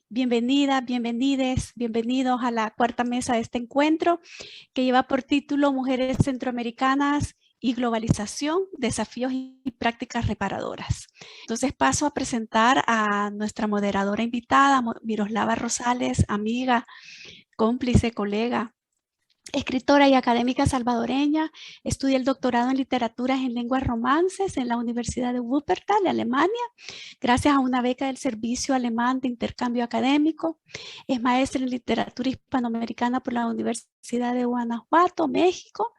bienvenidas, bienvenidos a la cuarta mesa de este encuentro que lleva por título Mujeres Centroamericanas y Globalización, Desafíos y Prácticas Reparadoras. Entonces paso a presentar a nuestra moderadora invitada, Miroslava Rosales, amiga, cómplice, colega, escritora y académica salvadoreña. Estudia el doctorado en literaturas en lenguas romances en la Universidad de Wuppertal, Alemania, gracias a una beca del Servicio Alemán de Intercambio Académico. Es maestra en literatura hispanoamericana por la Universidad de Guanajuato, México.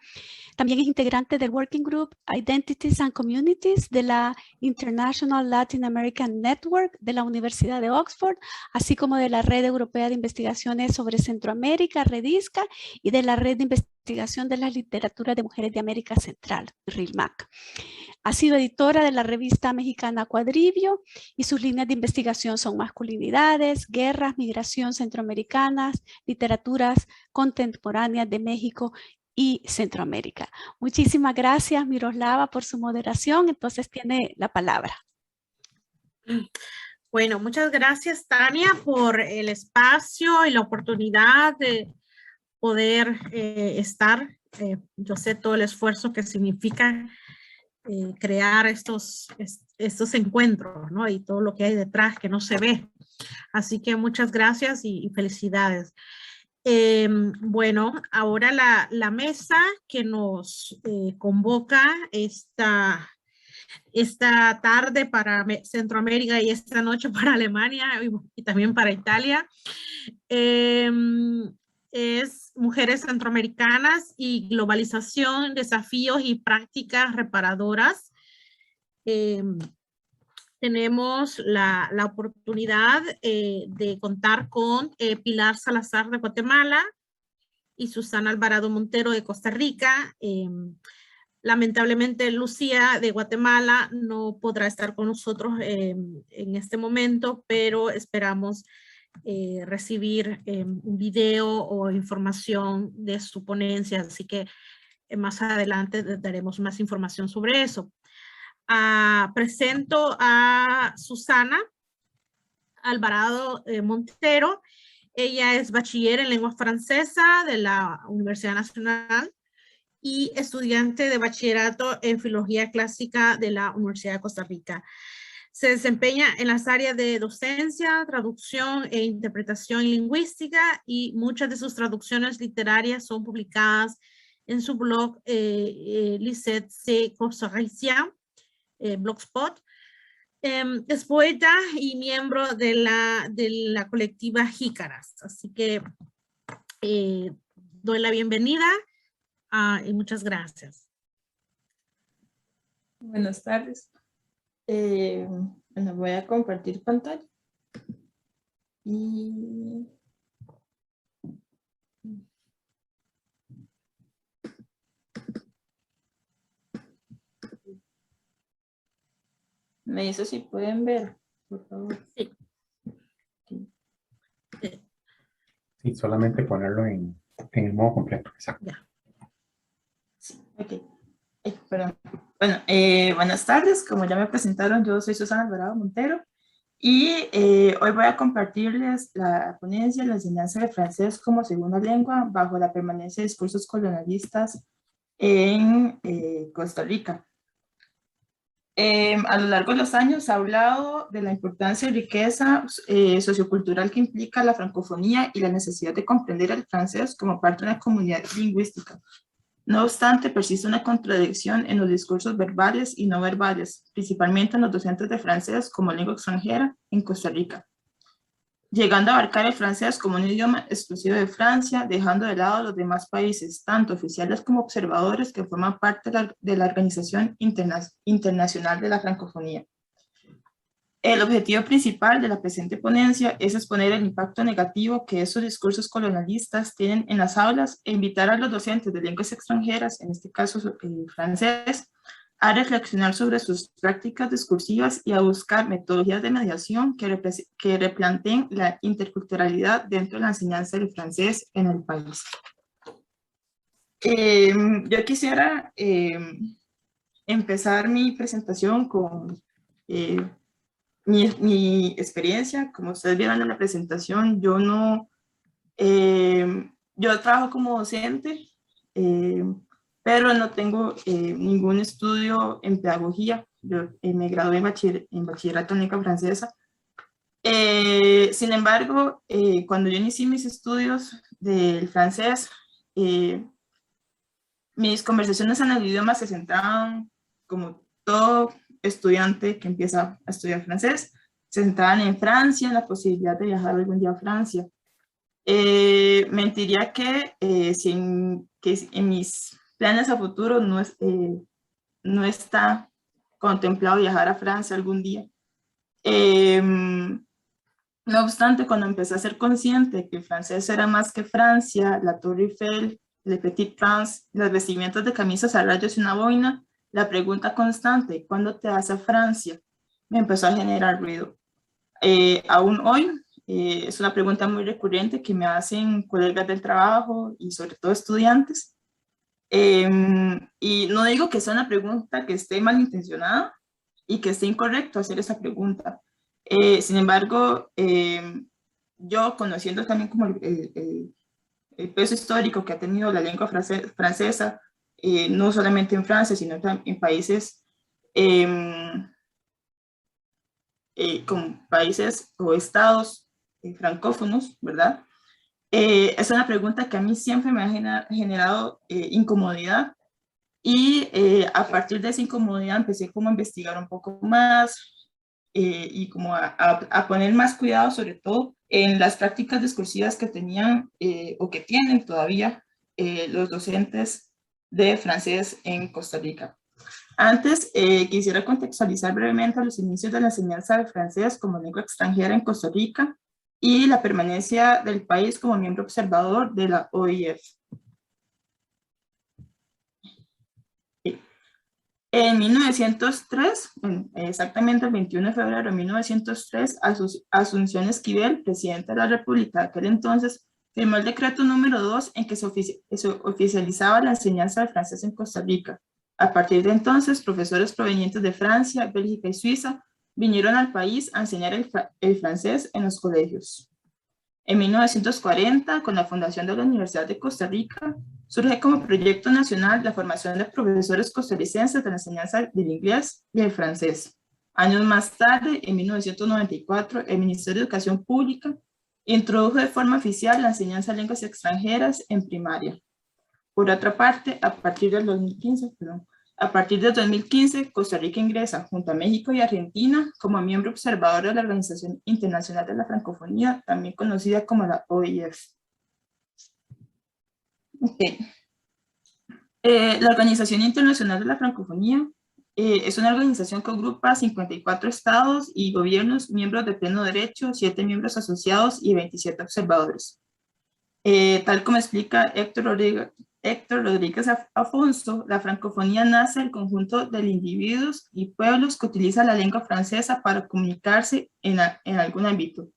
También es integrante del Working Group Identities and Communities de la International Latin American Network de la Universidad de Oxford, así como de la Red Europea de Investigaciones sobre Centroamérica, REDISCA, y de la Red de Investigación de las Literaturas de Mujeres de América Central, RILMAC. Ha sido editora de la revista mexicana Cuadribio y sus líneas de investigación son masculinidades, guerras, migración centroamericanas, literaturas contemporáneas de México y Centroamérica. Muchísimas gracias, Miroslava, por su moderación. Entonces tiene la palabra. Bueno, muchas gracias, Tania, por el espacio y la oportunidad de poder estar. Yo sé todo el esfuerzo que significa crear estos encuentros, ¿no? Y todo lo que hay detrás que no se ve. Así que muchas gracias y felicidades. Bueno, ahora la mesa que nos convoca esta tarde para Centroamérica y esta noche para Alemania y también para Italia, es Mujeres Centroamericanas y Globalización, Desafíos y Prácticas Reparadoras. Tenemos la oportunidad de contar con Pilar Salazar de Guatemala y Susana Alvarado Montero de Costa Rica. Lamentablemente Lucía de Guatemala no podrá estar con nosotros en este momento, pero esperamos recibir un video o información de su ponencia, así que más adelante daremos más información sobre eso. Presento a Susana Alvarado Montero. Ella es bachiller en lengua francesa de la Universidad Nacional y estudiante de bachillerato en filología clásica de la Universidad de Costa Rica. Se desempeña en las áreas de docencia, traducción e interpretación lingüística, y muchas de sus traducciones literarias son publicadas en su blog Lisette C. Costaricien, Blogspot. Es poeta y miembro de la colectiva Jícaras. Así que doy la bienvenida y muchas gracias. Buenas tardes. Bueno, voy a compartir pantalla. Y me dice si pueden ver, por favor. Sí. Sí, solamente ponerlo en el modo completo. Exacto. Ya. Sí, ok. Perdón. Bueno, buenas tardes. Como ya me presentaron, yo soy Susana Alvarado Montero y hoy voy a compartirles la ponencia La enseñanza de francés como segunda lengua bajo la permanencia de discursos colonialistas en Costa Rica. A lo largo de los años se ha hablado de la importancia y riqueza sociocultural que implica la francofonía y la necesidad de comprender el francés como parte de una comunidad lingüística. No obstante, persiste una contradicción en los discursos verbales y no verbales, principalmente en los docentes de francés como lengua extranjera en Costa Rica, llegando a abarcar el francés como un idioma exclusivo de Francia, dejando de lado a los demás países, tanto oficiales como observadores que forman parte de la Organización Internacional de la Francofonía. El objetivo principal de la presente ponencia es exponer el impacto negativo que esos discursos colonialistas tienen en las aulas e invitar a los docentes de lenguas extranjeras, en este caso el francés, a reflexionar sobre sus prácticas discursivas y a buscar metodologías de mediación que replanteen la interculturalidad dentro de la enseñanza del francés en el país. Yo quisiera empezar mi presentación con mi experiencia, como ustedes vieron en la presentación, yo trabajo como docente, pero no tengo ningún estudio en pedagogía. Yo me gradué en bachillerato en lengua francesa. Sin embargo, cuando yo inicié mis estudios del francés, mis conversaciones en el idioma se centraban, como todo estudiante que empieza a estudiar francés, se centraban en Francia, en la posibilidad de viajar algún día a Francia. Mentiría que en mis planes a futuro no está contemplado viajar a Francia algún día. No obstante, cuando empecé a ser consciente que el francés era más que Francia, la Torre Eiffel, Le Petit France, las vestimentas de camisas a rayos y una boina, la pregunta constante, ¿cuándo te vas a Francia?, me empezó a generar ruido. Aún hoy, es una pregunta muy recurrente que me hacen colegas del trabajo y sobre todo estudiantes. Y no digo que sea una pregunta que esté malintencionada y que esté incorrecto hacer esa pregunta. Sin embargo, yo conociendo también como el peso histórico que ha tenido la lengua francesa, no solamente en Francia, sino también en países como países o estados francófonos, ¿verdad? Es una pregunta que a mí siempre me ha generado incomodidad, y a partir de esa incomodidad empecé como a investigar un poco más y como a poner más cuidado sobre todo en las prácticas discursivas que tenían o que tienen todavía los docentes de francés en Costa Rica. Antes, quisiera contextualizar brevemente los inicios de la enseñanza de francés como lengua extranjera en Costa Rica y la permanencia del país como miembro observador de la OIF. En 1903, exactamente el 21 de febrero de 1903, Asunción Esquivel, presidenta de la República de aquel entonces, firmó el decreto número 2 en que se oficializaba la enseñanza del francés en Costa Rica. A partir de entonces, profesores provenientes de Francia, Bélgica y Suiza vinieron al país a enseñar el francés en los colegios. En 1940, con la fundación de la Universidad de Costa Rica, surge como proyecto nacional la formación de profesores costarricenses de la enseñanza del inglés y el francés. Años más tarde, en 1994, el Ministerio de Educación Pública introdujo de forma oficial la enseñanza de lenguas extranjeras en primaria. Por otra parte, a partir del 2015, Costa Rica ingresa junto a México y Argentina como miembro observador de la Organización Internacional de la Francofonía, también conocida como la OIF. Okay. La Organización Internacional de la Francofonía es una organización que agrupa 54 estados y gobiernos, miembros de pleno derecho, 7 miembros asociados y 27 observadores. Tal como explica Héctor Rodríguez Afonso, la francofonía nace del conjunto de individuos y pueblos que utilizan la lengua francesa para comunicarse en algún ámbito,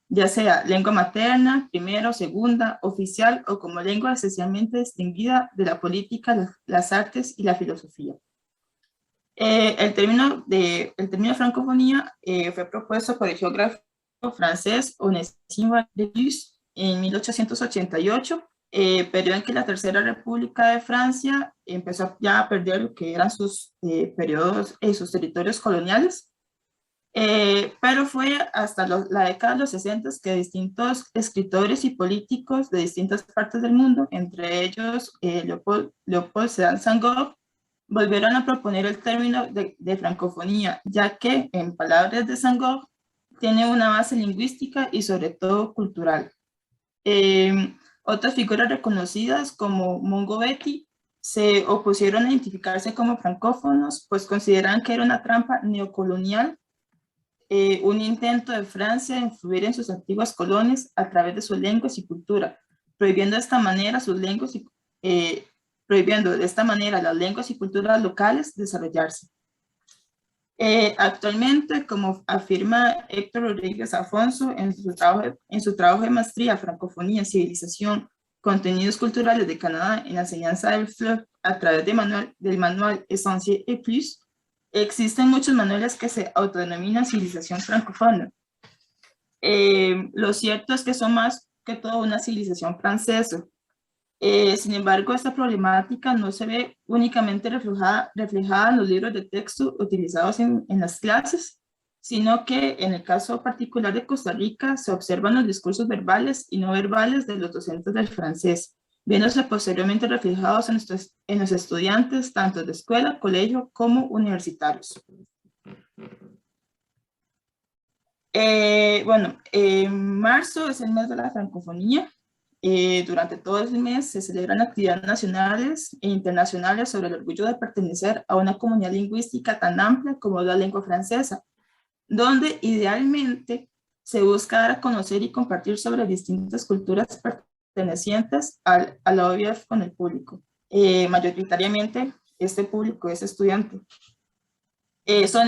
ya sea lengua materna, primera o segunda, oficial o como lengua esencialmente distinguida de la política, las artes y la filosofía. El término francofonía fue propuesto por el geógrafo francés Onésime Deleuze en 1888, periodo en que la Tercera República de Francia empezó ya a perder lo que eran sus periodos, sus territorios coloniales. Pero fue hasta la década de los 60 que distintos escritores y políticos de distintas partes del mundo, entre ellos Leopold Sédar Senghor, volvieron a proponer el término de francofonía, ya que, en palabras de Senghor, tiene una base lingüística y sobre todo cultural. Otras figuras reconocidas como Mongo Betty se opusieron a identificarse como francófonos, pues consideran que era una trampa neocolonial, un intento de Francia de influir en sus antiguas colonias a través de sus lenguas y cultura, prohibiendo de esta manera las lenguas y culturas locales desarrollarse. Actualmente, como afirma Héctor Rodríguez Afonso en su trabajo de maestría Francofonía, Civilización, Contenidos Culturales de Canadá en la enseñanza del FLE a través del manual Essentiel et Plus, Existen muchos manuales que se autodenominan civilización francófona. Lo cierto es que son más que todo una civilización francesa. Sin embargo, esta problemática no se ve únicamente reflejada en los libros de texto utilizados en las clases, sino que en el caso particular de Costa Rica se observan los discursos verbales y no verbales de los docentes del francés, viéndose posteriormente reflejados en los estudiantes tanto de escuela, colegio como universitarios. Marzo es el mes de la francofonía. Durante todo el mes se celebran actividades nacionales e internacionales sobre el orgullo de pertenecer a una comunidad lingüística tan amplia como la lengua francesa, donde idealmente se busca dar a conocer y compartir sobre distintas culturas pertenecientes a la OIF con el público. Mayoritariamente este público es son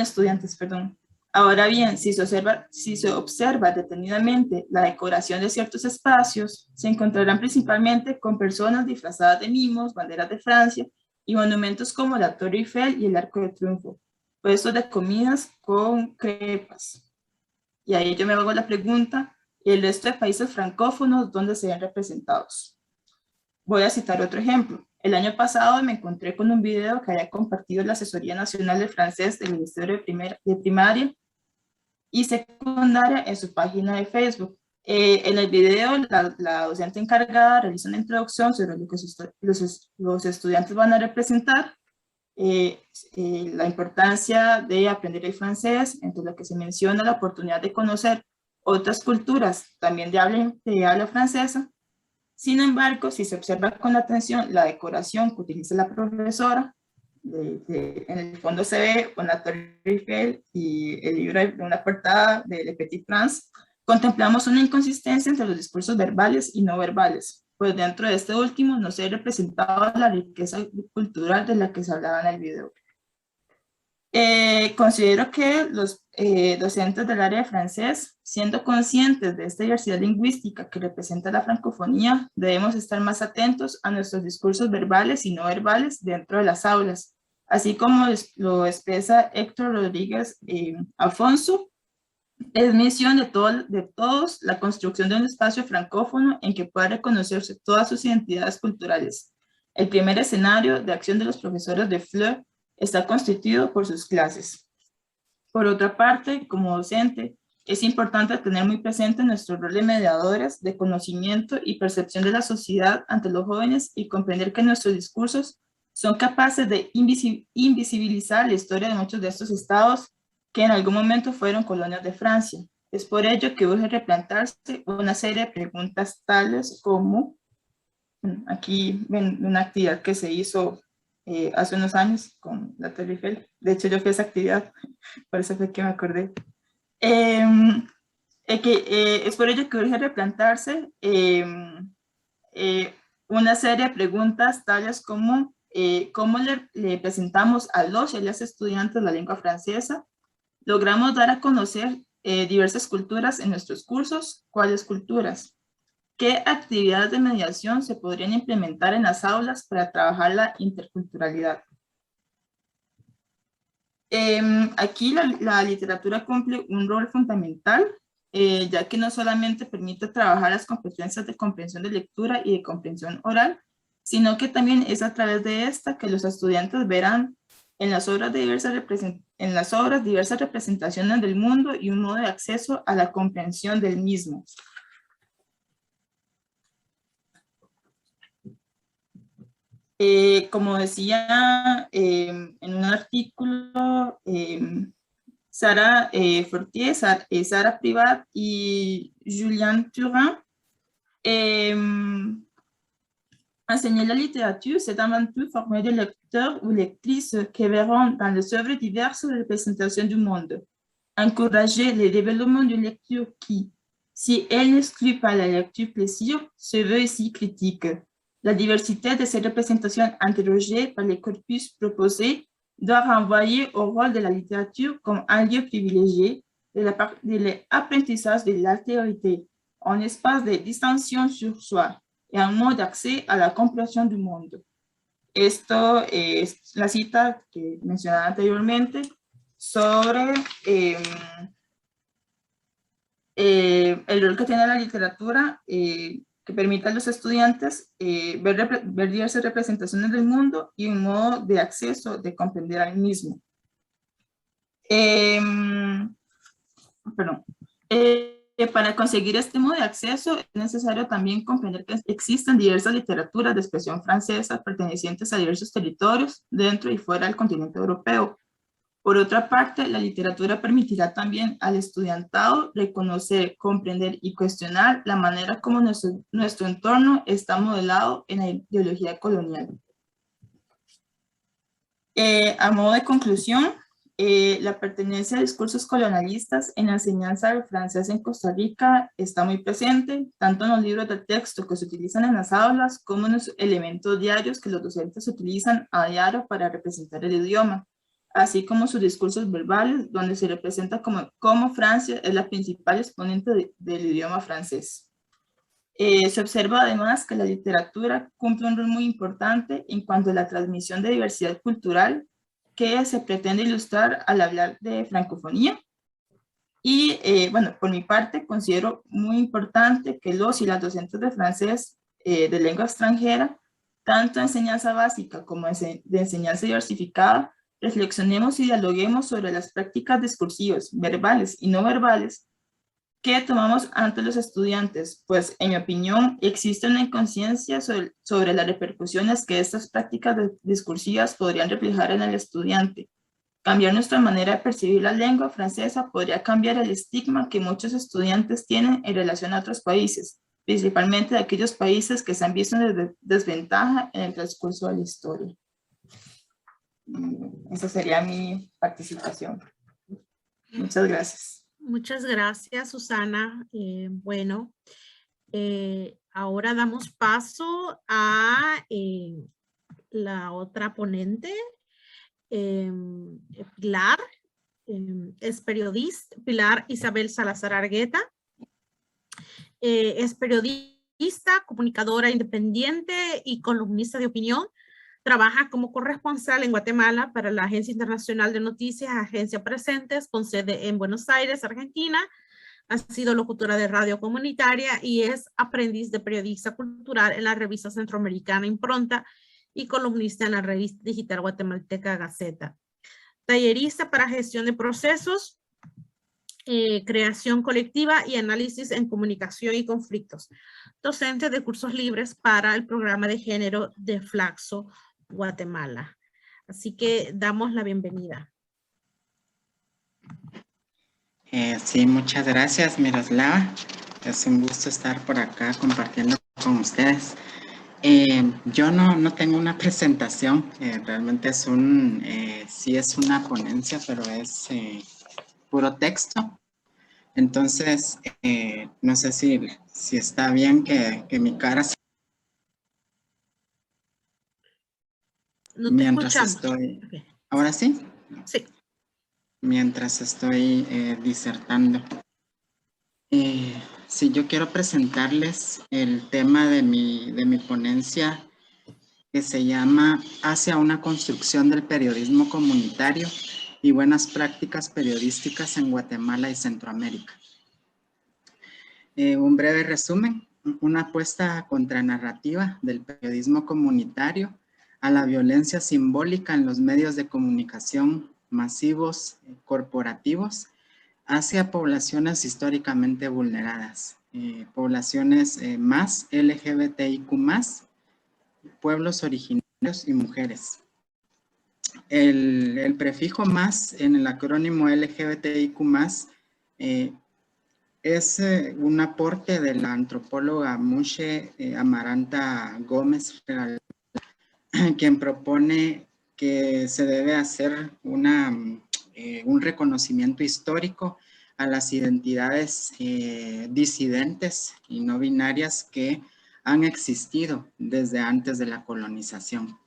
estudiantes, perdón. Ahora bien, si se observa detenidamente la decoración de ciertos espacios, se encontrarán principalmente con personas disfrazadas de mimos, banderas de Francia y monumentos como la Torre Eiffel y el Arco de Triunfo, puestos de comidas con crepas. Y ahí yo me hago la pregunta, ¿y el resto de países francófonos dónde se ven representados? Voy a citar otro ejemplo. El año pasado me encontré con un video que había compartido la Asesoría Nacional de Francés del Ministerio de Primaria y Secundaria en su página de Facebook. En el video, la docente encargada realiza una introducción sobre lo que los estudiantes van a representar, la importancia de aprender el francés, entre lo que se menciona la oportunidad de conocer otras culturas también de habla francesa. Sin embargo, si se observa con atención la decoración que utiliza la profesora, en el fondo se ve una Torre Eiffel y el libro de una portada de Le Petit Prince. Contemplamos una inconsistencia entre los discursos verbales y no verbales, pues dentro de este último no se ha representado la riqueza cultural de la que se hablaba en el video. Considero que los docentes del área de francés, siendo conscientes de esta diversidad lingüística que representa la francofonía, debemos estar más atentos a nuestros discursos verbales y no verbales dentro de las aulas, así como lo expresa Héctor Rodríguez Alfonso. Es misión de todos la construcción de un espacio francófono en que pueda reconocerse todas sus identidades culturales. El primer escenario de acción de los profesores de FLE está constituido por sus clases. Por otra parte, como docente, es importante tener muy presente nuestro rol de mediadores de conocimiento y percepción de la sociedad ante los jóvenes y comprender que nuestros discursos son capaces de invisibilizar la historia de muchos de estos estados que en algún momento fueron colonias de Francia. Es por ello que urge replantearse una serie de preguntas tales como, aquí ven una actividad que se hizo hace unos años con la Torre Eiffel. De hecho, yo fui a esa actividad, por eso fue que me acordé. Es por ello que urge replantearse una serie de preguntas tales como cómo le presentamos a los y a las estudiantes la lengua francesa. Logramos dar a conocer diversas culturas en nuestros cursos. ¿Cuáles culturas? ¿Qué actividades de mediación se podrían implementar en las aulas para trabajar la interculturalidad? Aquí la literatura cumple un rol fundamental, ya que no solamente permite trabajar las competencias de comprensión de lectura y de comprensión oral, sino que también es a través de esta que los estudiantes verán en las obras diversas representaciones del mundo y un modo de acceso a la comprensión del mismo. Como decía en un artículo, Sarah Fortier, Sarah Privat y Julien Turin, enseigner la littérature, c'est avant tout former des lecteurs ou lectrices qui verront dans les œuvres diverses représentations du monde. Encourager le développement d'une lecture qui, si elle n'exclut pas la lecture plaisir, se veut ici critique. La diversité de ces représentations interrogées par les corpus proposés doit renvoyer au rôle de la littérature comme un lieu privilégié de l'apprentissage de l'altérité, un espace de distinction sur soi et un mode d'accès à la compréhension du monde. Esto es la cita que mencionaba anteriormente sobre el rol que tiene la literatura que permite a los estudiantes ver diversas representaciones del mundo y un modo de acceso, de comprender al mismo. Para conseguir este modo de acceso es necesario también comprender que existen diversas literaturas de expresión francesa pertenecientes a diversos territorios dentro y fuera del continente europeo. Por otra parte, la literatura permitirá también al estudiantado reconocer, comprender y cuestionar la manera como nuestro entorno está modelado en la ideología colonial. A modo de conclusión, la pertenencia a discursos colonialistas en la enseñanza del francés en Costa Rica está muy presente, tanto en los libros de texto que se utilizan en las aulas como en los elementos diarios que los docentes utilizan a diario para representar el idioma, así como sus discursos verbales, donde se representa como Francia es la principal exponente del idioma francés. Se observa además que la literatura cumple un rol muy importante en cuanto a la transmisión de diversidad cultural que se pretende ilustrar al hablar de francofonía. Y bueno, por mi parte considero muy importante que los y las docentes de francés de lengua extranjera, tanto de enseñanza básica como de enseñanza diversificada, reflexionemos y dialoguemos sobre las prácticas discursivas, verbales y no verbales, que tomamos ante los estudiantes, pues en mi opinión existe una inconsciencia sobre las repercusiones que estas prácticas discursivas podrían reflejar en el estudiante. Cambiar nuestra manera de percibir la lengua francesa podría cambiar el estigma que muchos estudiantes tienen en relación a otros países, principalmente de aquellos países que se han visto en desventaja en el transcurso de la historia. Esa sería mi participación. Muchas gracias. Muchas gracias, Susana. Bueno, ahora damos paso a la otra ponente, Pilar. Es periodista, Pilar Isabel Salazar Argueta. Es periodista, comunicadora independiente y columnista de opinión. Trabaja como corresponsal en Guatemala para la Agencia Internacional de Noticias, Agencia Presentes, con sede en Buenos Aires, Argentina. Ha sido locutora de radio comunitaria y es aprendiz de periodista cultural en la revista centroamericana Impronta y columnista en la revista digital guatemalteca Gaceta. Tallerista para gestión de procesos, creación colectiva y análisis en comunicación y conflictos. Docente de cursos libres para el programa de género de Flaxo, Guatemala. Así que damos la bienvenida. Sí, muchas gracias, Miroslava. Es un gusto estar por acá compartiendo con ustedes. Yo no tengo una presentación, realmente es sí es una ponencia, pero es puro texto. Entonces, no sé si está bien que mi cara se... No te mientras escuchamos. estoy... Okay. ¿Ahora sí? Sí. Mientras estoy disertando. Sí, yo quiero presentarles el tema de mi ponencia, que se llama Hacia una construcción del periodismo comunitario y buenas prácticas periodísticas en Guatemala y Centroamérica. Un breve resumen, una apuesta contranarrativa del periodismo comunitario a la violencia simbólica en los medios de comunicación masivos corporativos hacia poblaciones históricamente vulneradas, poblaciones más LGBTIQ+, pueblos originarios y mujeres. El prefijo más en el acrónimo LGBTIQ+, es un aporte de la antropóloga Mushe Amaranta Gómez, quien propone que se debe hacer un reconocimiento histórico a las identidades disidentes y no binarias que han existido desde antes de la colonización.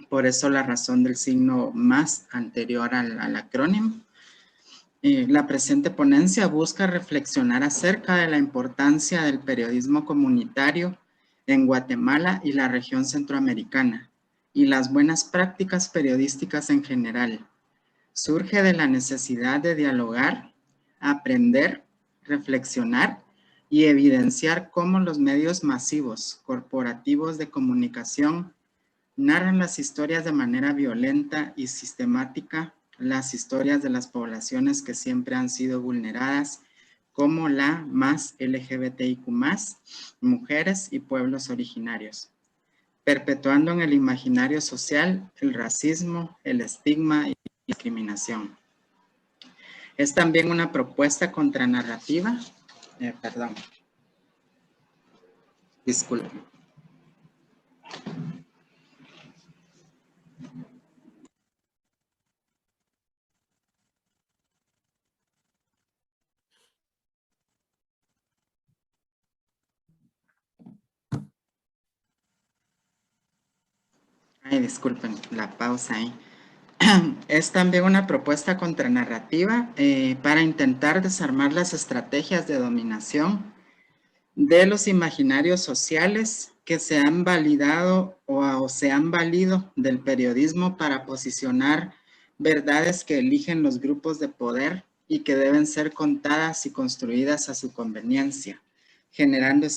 Por eso la razón del signo más anterior al acrónimo. La presente ponencia busca reflexionar acerca de la importancia del periodismo comunitario en Guatemala y la región centroamericana y las buenas prácticas periodísticas en general, surge de la necesidad de dialogar, aprender, reflexionar y evidenciar cómo los medios masivos, corporativos de comunicación, narran las historias de manera violenta y sistemática, las historias de las poblaciones que siempre han sido vulneradas, como la más LGBTIQ+, mujeres y pueblos originarios, perpetuando en el imaginario social el racismo, el estigma y la discriminación. Es también una propuesta contranarrativa, disculpen. Ay, disculpen la pausa ahí. Es también una propuesta contranarrativa para intentar desarmar las estrategias de dominación de los imaginarios sociales que se han validado o se han valido del periodismo para posicionar verdades que eligen los grupos de poder y que deben ser contadas y construidas a su conveniencia, generando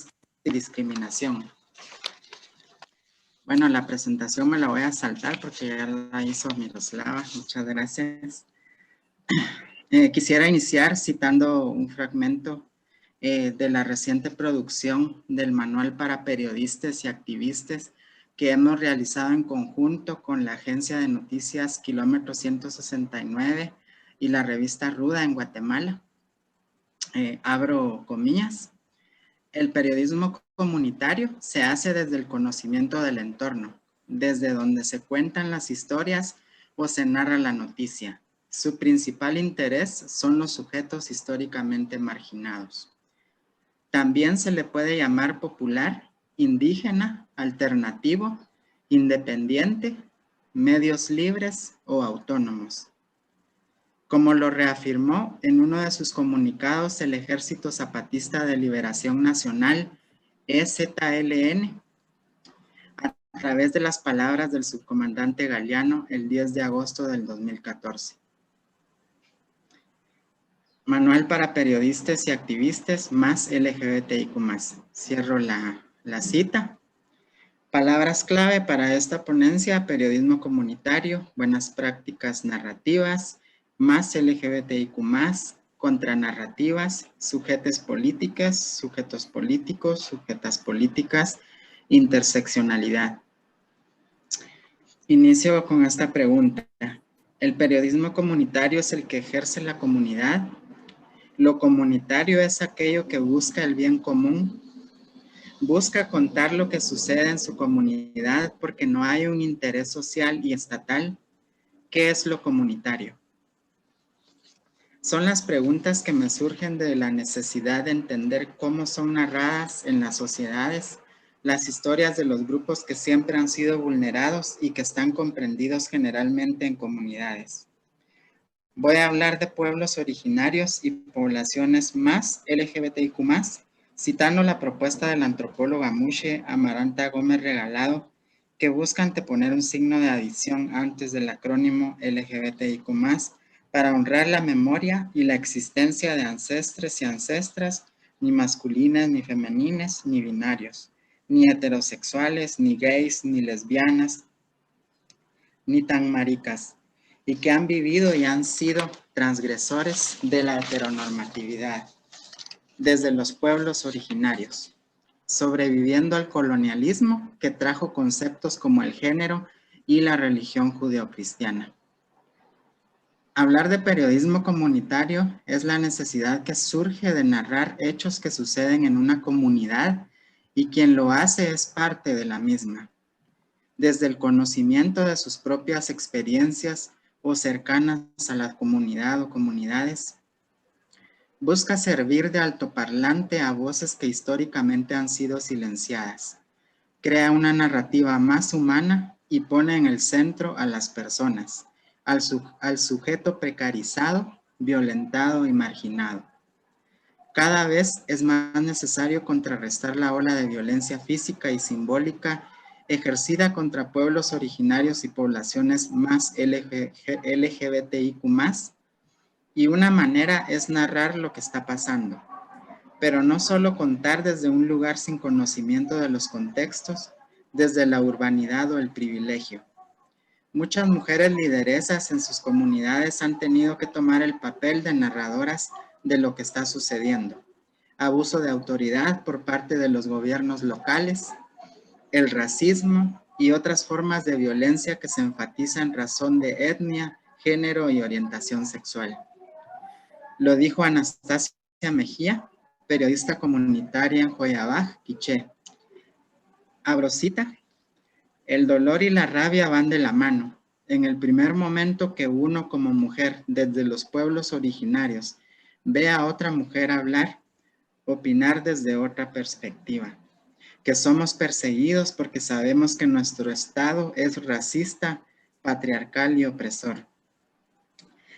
discriminación. Bueno, la presentación me la voy a saltar porque ya la hizo Miroslava. Muchas gracias. Quisiera iniciar citando un fragmento de la reciente producción del Manual para Periodistas y Activistas que hemos realizado en conjunto con la agencia de noticias Kilómetro 169 y la revista Ruda en Guatemala. Abro comillas. El periodismo comunitario se hace desde el conocimiento del entorno, desde donde se cuentan las historias o se narra la noticia. Su principal interés son los sujetos históricamente marginados. También se le puede llamar popular, indígena, alternativo, independiente, medios libres o autónomos. Como lo reafirmó en uno de sus comunicados el Ejército Zapatista de Liberación Nacional, EZLN, a través de las palabras del subcomandante Galeano el 10 de agosto del 2014. Manual para periodistas y activistas más LGBTIQ+. Cierro la cita. Palabras clave para esta ponencia: periodismo comunitario, buenas prácticas narrativas, más LGBTIQ+, contranarrativas, sujetos políticos, sujetas políticas, interseccionalidad. Inicio con esta pregunta. ¿El periodismo comunitario es el que ejerce la comunidad? ¿Lo comunitario es aquello que busca el bien común? ¿Busca contar lo que sucede en su comunidad porque no hay un interés social y estatal? ¿Qué es lo comunitario? Son las preguntas que me surgen de la necesidad de entender cómo son narradas en las sociedades las historias de los grupos que siempre han sido vulnerados y que están comprendidos generalmente en comunidades. Voy a hablar de pueblos originarios y poblaciones más LGBTIQ+, citando la propuesta de la antropóloga Mushe Amaranta Gómez Regalado, que busca anteponer un signo de adición antes del acrónimo LGBTIQ+, para honrar la memoria y la existencia de ancestres y ancestras, ni masculinas, ni femeninas, ni binarios, ni heterosexuales, ni gays, ni lesbianas, ni tan maricas, y que han vivido y han sido transgresores de la heteronormatividad desde los pueblos originarios, sobreviviendo al colonialismo que trajo conceptos como el género y la religión judeocristiana. Hablar de periodismo comunitario es la necesidad que surge de narrar hechos que suceden en una comunidad y quien lo hace es parte de la misma, desde el conocimiento de sus propias experiencias o cercanas a la comunidad o comunidades. Busca servir de altoparlante a voces que históricamente han sido silenciadas. Crea una narrativa más humana y pone en el centro a las personas, al sujeto precarizado, violentado y marginado. Cada vez es más necesario contrarrestar la ola de violencia física y simbólica ejercida contra pueblos originarios y poblaciones más LGBTIQ+, y una manera es narrar lo que está pasando, pero no solo contar desde un lugar sin conocimiento de los contextos, desde la urbanidad o el privilegio. Muchas mujeres lideresas en sus comunidades han tenido que tomar el papel de narradoras de lo que está sucediendo. Abuso de autoridad por parte de los gobiernos locales, el racismo y otras formas de violencia que se enfatizan en razón de etnia, género y orientación sexual. Lo dijo Anastasia Mejía, periodista comunitaria en Joyabaj, Quiché. Abro cita. El dolor y la rabia van de la mano. En el primer momento que uno como mujer desde los pueblos originarios ve a otra mujer hablar, opinar desde otra perspectiva, que somos perseguidos porque sabemos que nuestro Estado es racista, patriarcal y opresor.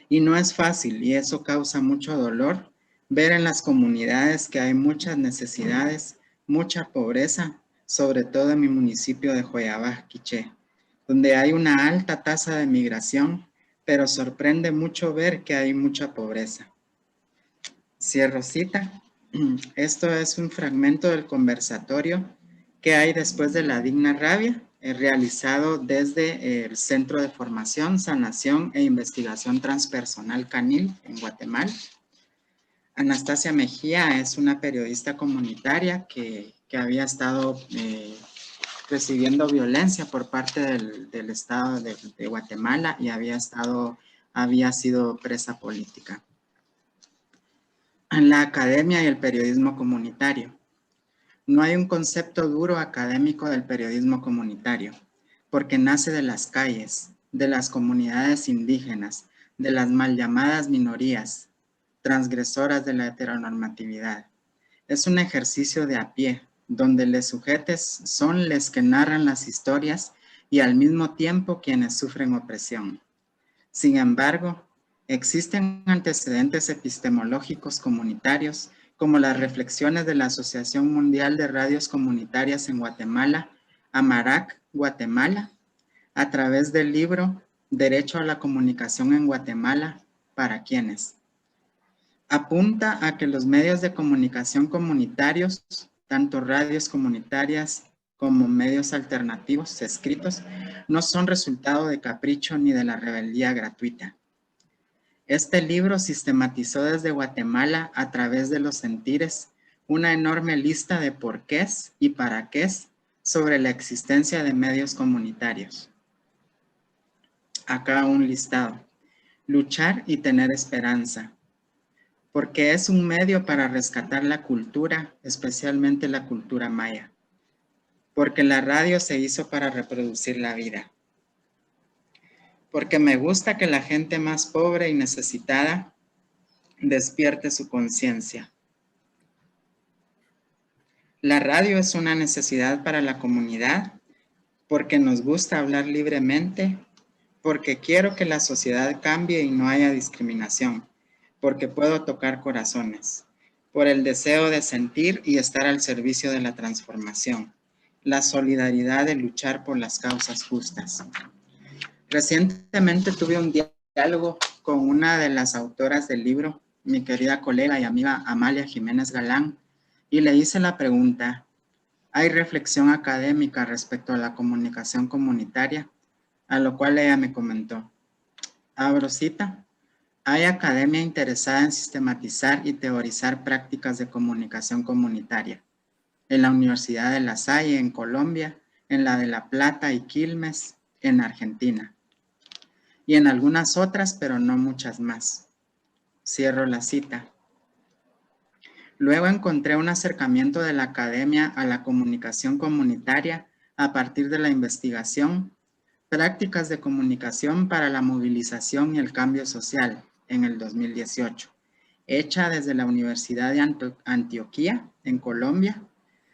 Y no es fácil, y eso causa mucho dolor, ver en las comunidades que hay muchas necesidades, mucha pobreza, sobre todo en mi municipio de Joyabaj, Quiché, donde hay una alta tasa de migración, pero sorprende mucho ver que hay mucha pobreza. Cierro cita. Esto es un fragmento del conversatorio que hay después de la Digna Rabia, realizado desde el Centro de Formación, Sanación e Investigación Transpersonal Canil en Guatemala. Anastasia Mejía es una periodista comunitaria que había estado recibiendo violencia por parte del Estado de Guatemala y había sido presa política. En la academia y el periodismo comunitario. No hay un concepto duro académico del periodismo comunitario, porque nace de las calles, de las comunidades indígenas, de las mal llamadas minorías, transgresoras de la heteronormatividad. Es un ejercicio de a pie, donde los sujetos son los que narran las historias y al mismo tiempo quienes sufren opresión. Sin embargo, existen antecedentes epistemológicos comunitarios como las reflexiones de la Asociación Mundial de Radios Comunitarias en Guatemala, AMARAC, Guatemala, a través del libro Derecho a la Comunicación en Guatemala, ¿para quiénes? Apunta a que los medios de comunicación comunitarios, tanto radios comunitarias como medios alternativos escritos, no son resultado de capricho ni de la rebeldía gratuita. Este libro sistematizó desde Guatemala, a través de los sentires, una enorme lista de porqués y para qué sobre la existencia de medios comunitarios. Acá un listado. Luchar y tener esperanza, porque es un medio para rescatar la cultura, especialmente la cultura maya, porque la radio se hizo para reproducir la vida, porque me gusta que la gente más pobre y necesitada despierte su conciencia. La radio es una necesidad para la comunidad, porque nos gusta hablar libremente, porque quiero que la sociedad cambie y no haya discriminación, porque puedo tocar corazones, por el deseo de sentir y estar al servicio de la transformación, la solidaridad de luchar por las causas justas. Recientemente tuve un diálogo con una de las autoras del libro, mi querida colega y amiga Amalia Jiménez Galán, y le hice la pregunta, ¿hay reflexión académica respecto a la comunicación comunitaria? A lo cual ella me comentó, abro cita, hay academia interesada en sistematizar y teorizar prácticas de comunicación comunitaria. En la Universidad de La Salle, en Colombia, en la de La Plata y Quilmes, en Argentina. Y en algunas otras, pero no muchas más. Cierro la cita. Luego encontré un acercamiento de la academia a la comunicación comunitaria a partir de la investigación, prácticas de comunicación para la movilización y el cambio social en el 2018, hecha desde la Universidad de Antioquia, en Colombia,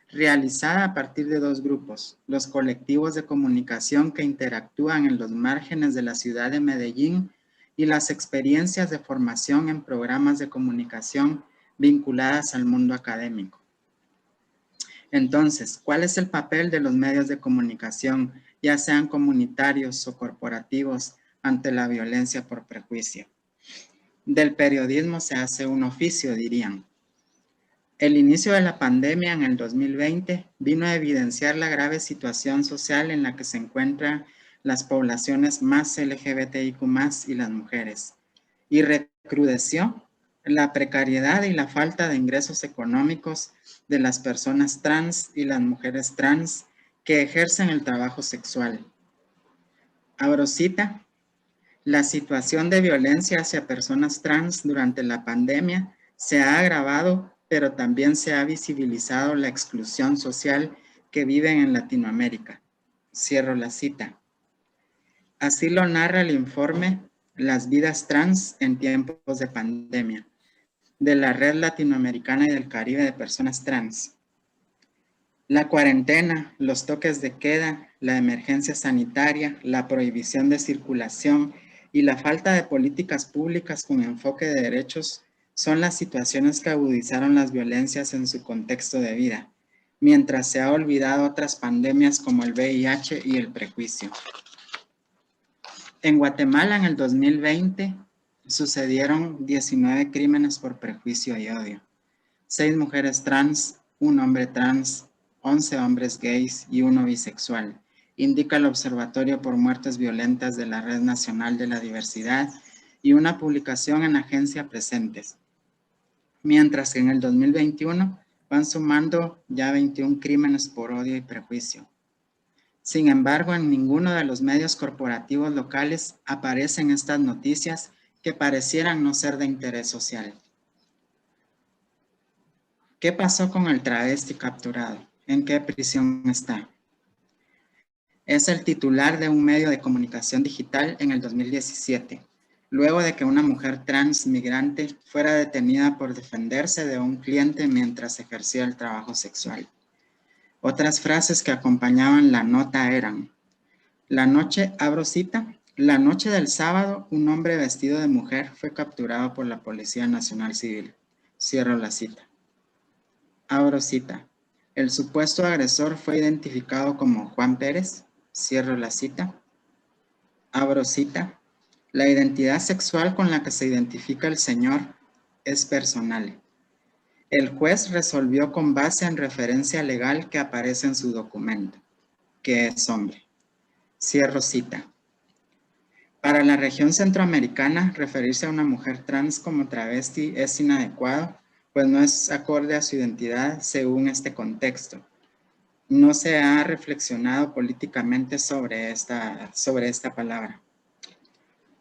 realizada a partir de dos grupos, los colectivos de comunicación que interactúan en los márgenes de la ciudad de Medellín y las experiencias de formación en programas de comunicación vinculadas al mundo académico. Entonces, ¿cuál es el papel de los medios de comunicación, ya sean comunitarios o corporativos, ante la violencia por prejuicio? Del periodismo se hace un oficio, dirían. El inicio de la pandemia en el 2020 vino a evidenciar la grave situación social en la que se encuentran las poblaciones más LGBTIQ+, y las mujeres, y recrudeció la precariedad y la falta de ingresos económicos de las personas trans y las mujeres trans que ejercen el trabajo sexual. Abro cita: la situación de violencia hacia personas trans durante la pandemia se ha agravado, pero también se ha visibilizado la exclusión social que viven en Latinoamérica. Cierro la cita. Así lo narra el informe Las vidas trans en tiempos de pandemia, de la Red Latinoamericana y del Caribe de Personas Trans. La cuarentena, los toques de queda, la emergencia sanitaria, la prohibición de circulación y la falta de políticas públicas con enfoque de derechos son las situaciones que agudizaron las violencias en su contexto de vida, mientras se ha olvidado otras pandemias como el VIH y el prejuicio. En Guatemala, en el 2020, sucedieron 19 crímenes por prejuicio y odio. 6 mujeres trans, 1 hombre trans, 11 hombres gays y 1 bisexual, indica el Observatorio por Muertes Violentas de la Red Nacional de la Diversidad y una publicación en Agencia Presentes. Mientras que en el 2021 van sumando ya 21 crímenes por odio y prejuicio. Sin embargo, en ninguno de los medios corporativos locales aparecen estas noticias que parecieran no ser de interés social. ¿Qué pasó con el travesti capturado? ¿En qué prisión está? Es el titular de un medio de comunicación digital en el 2017, luego de que una mujer trans migrante fuera detenida por defenderse de un cliente mientras ejercía el trabajo sexual. Otras frases que acompañaban la nota eran: la noche, abro cita, la noche del sábado, un hombre vestido de mujer fue capturado por la Policía Nacional Civil. Cierro la cita. Abro cita. El supuesto agresor fue identificado como Juan Pérez. Cierro la cita. Abro cita. La identidad sexual con la que se identifica el señor es personal. El juez resolvió con base en referencia legal que aparece en su documento, que es hombre. Cierro cita. Para la región centroamericana, referirse a una mujer trans como travesti es inadecuado, pues no es acorde a su identidad según este contexto. No se ha reflexionado políticamente sobre esta palabra.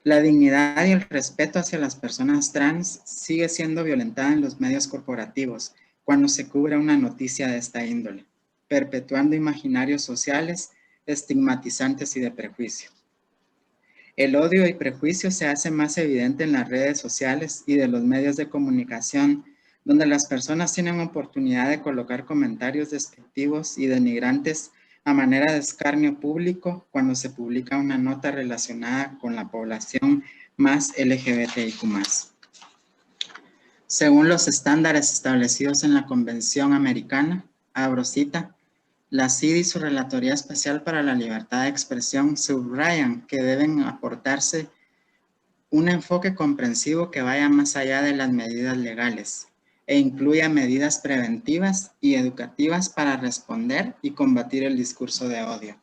La dignidad y el respeto hacia las personas trans sigue siendo violentada en los medios corporativos cuando se cubre una noticia de esta índole, perpetuando imaginarios sociales estigmatizantes y de prejuicio. El odio y prejuicio se hace más evidente en las redes sociales y de los medios de comunicación, donde las personas tienen oportunidad de colocar comentarios despectivos y denigrantes a manera de escarnio público cuando se publica una nota relacionada con la población más LGBTIQ+. Según los estándares establecidos en la Convención Americana, abro cita, la CID y su Relatoría Especial para la Libertad de Expresión subrayan que deben aportarse un enfoque comprensivo que vaya más allá de las medidas legales e incluya medidas preventivas y educativas para responder y combatir el discurso de odio.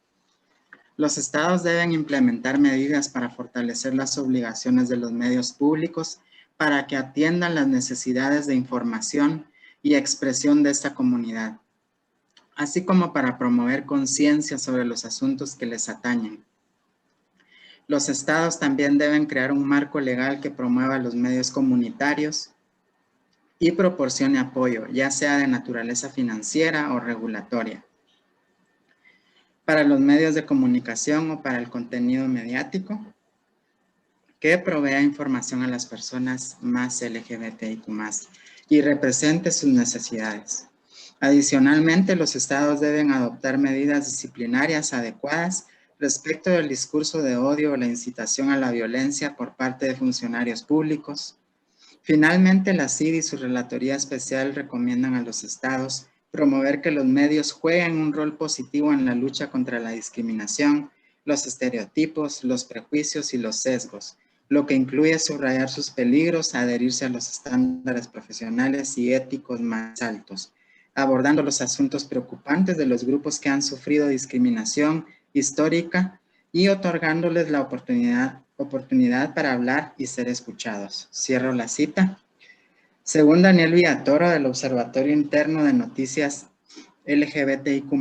Los estados deben implementar medidas para fortalecer las obligaciones de los medios públicos para que atiendan las necesidades de información y expresión de esta comunidad, así como para promover conciencia sobre los asuntos que les atañen. Los estados también deben crear un marco legal que promueva los medios comunitarios y proporcione apoyo, ya sea de naturaleza financiera o regulatoria, para los medios de comunicación o para el contenido mediático, que provea información a las personas más LGBTIQ+, y represente sus necesidades. Adicionalmente, los estados deben adoptar medidas disciplinarias adecuadas respecto del discurso de odio o la incitación a la violencia por parte de funcionarios públicos. Finalmente, la CID y su Relatoría Especial recomiendan a los estados promover que los medios jueguen un rol positivo en la lucha contra la discriminación, los estereotipos, los prejuicios y los sesgos, lo que incluye subrayar sus peligros, adherirse a los estándares profesionales y éticos más altos, abordando los asuntos preocupantes de los grupos que han sufrido discriminación histórica y otorgándoles la oportunidad para hablar y ser escuchados. Cierro la cita. Según Daniel Villatoro, del Observatorio Interno de Noticias LGBTIQ+,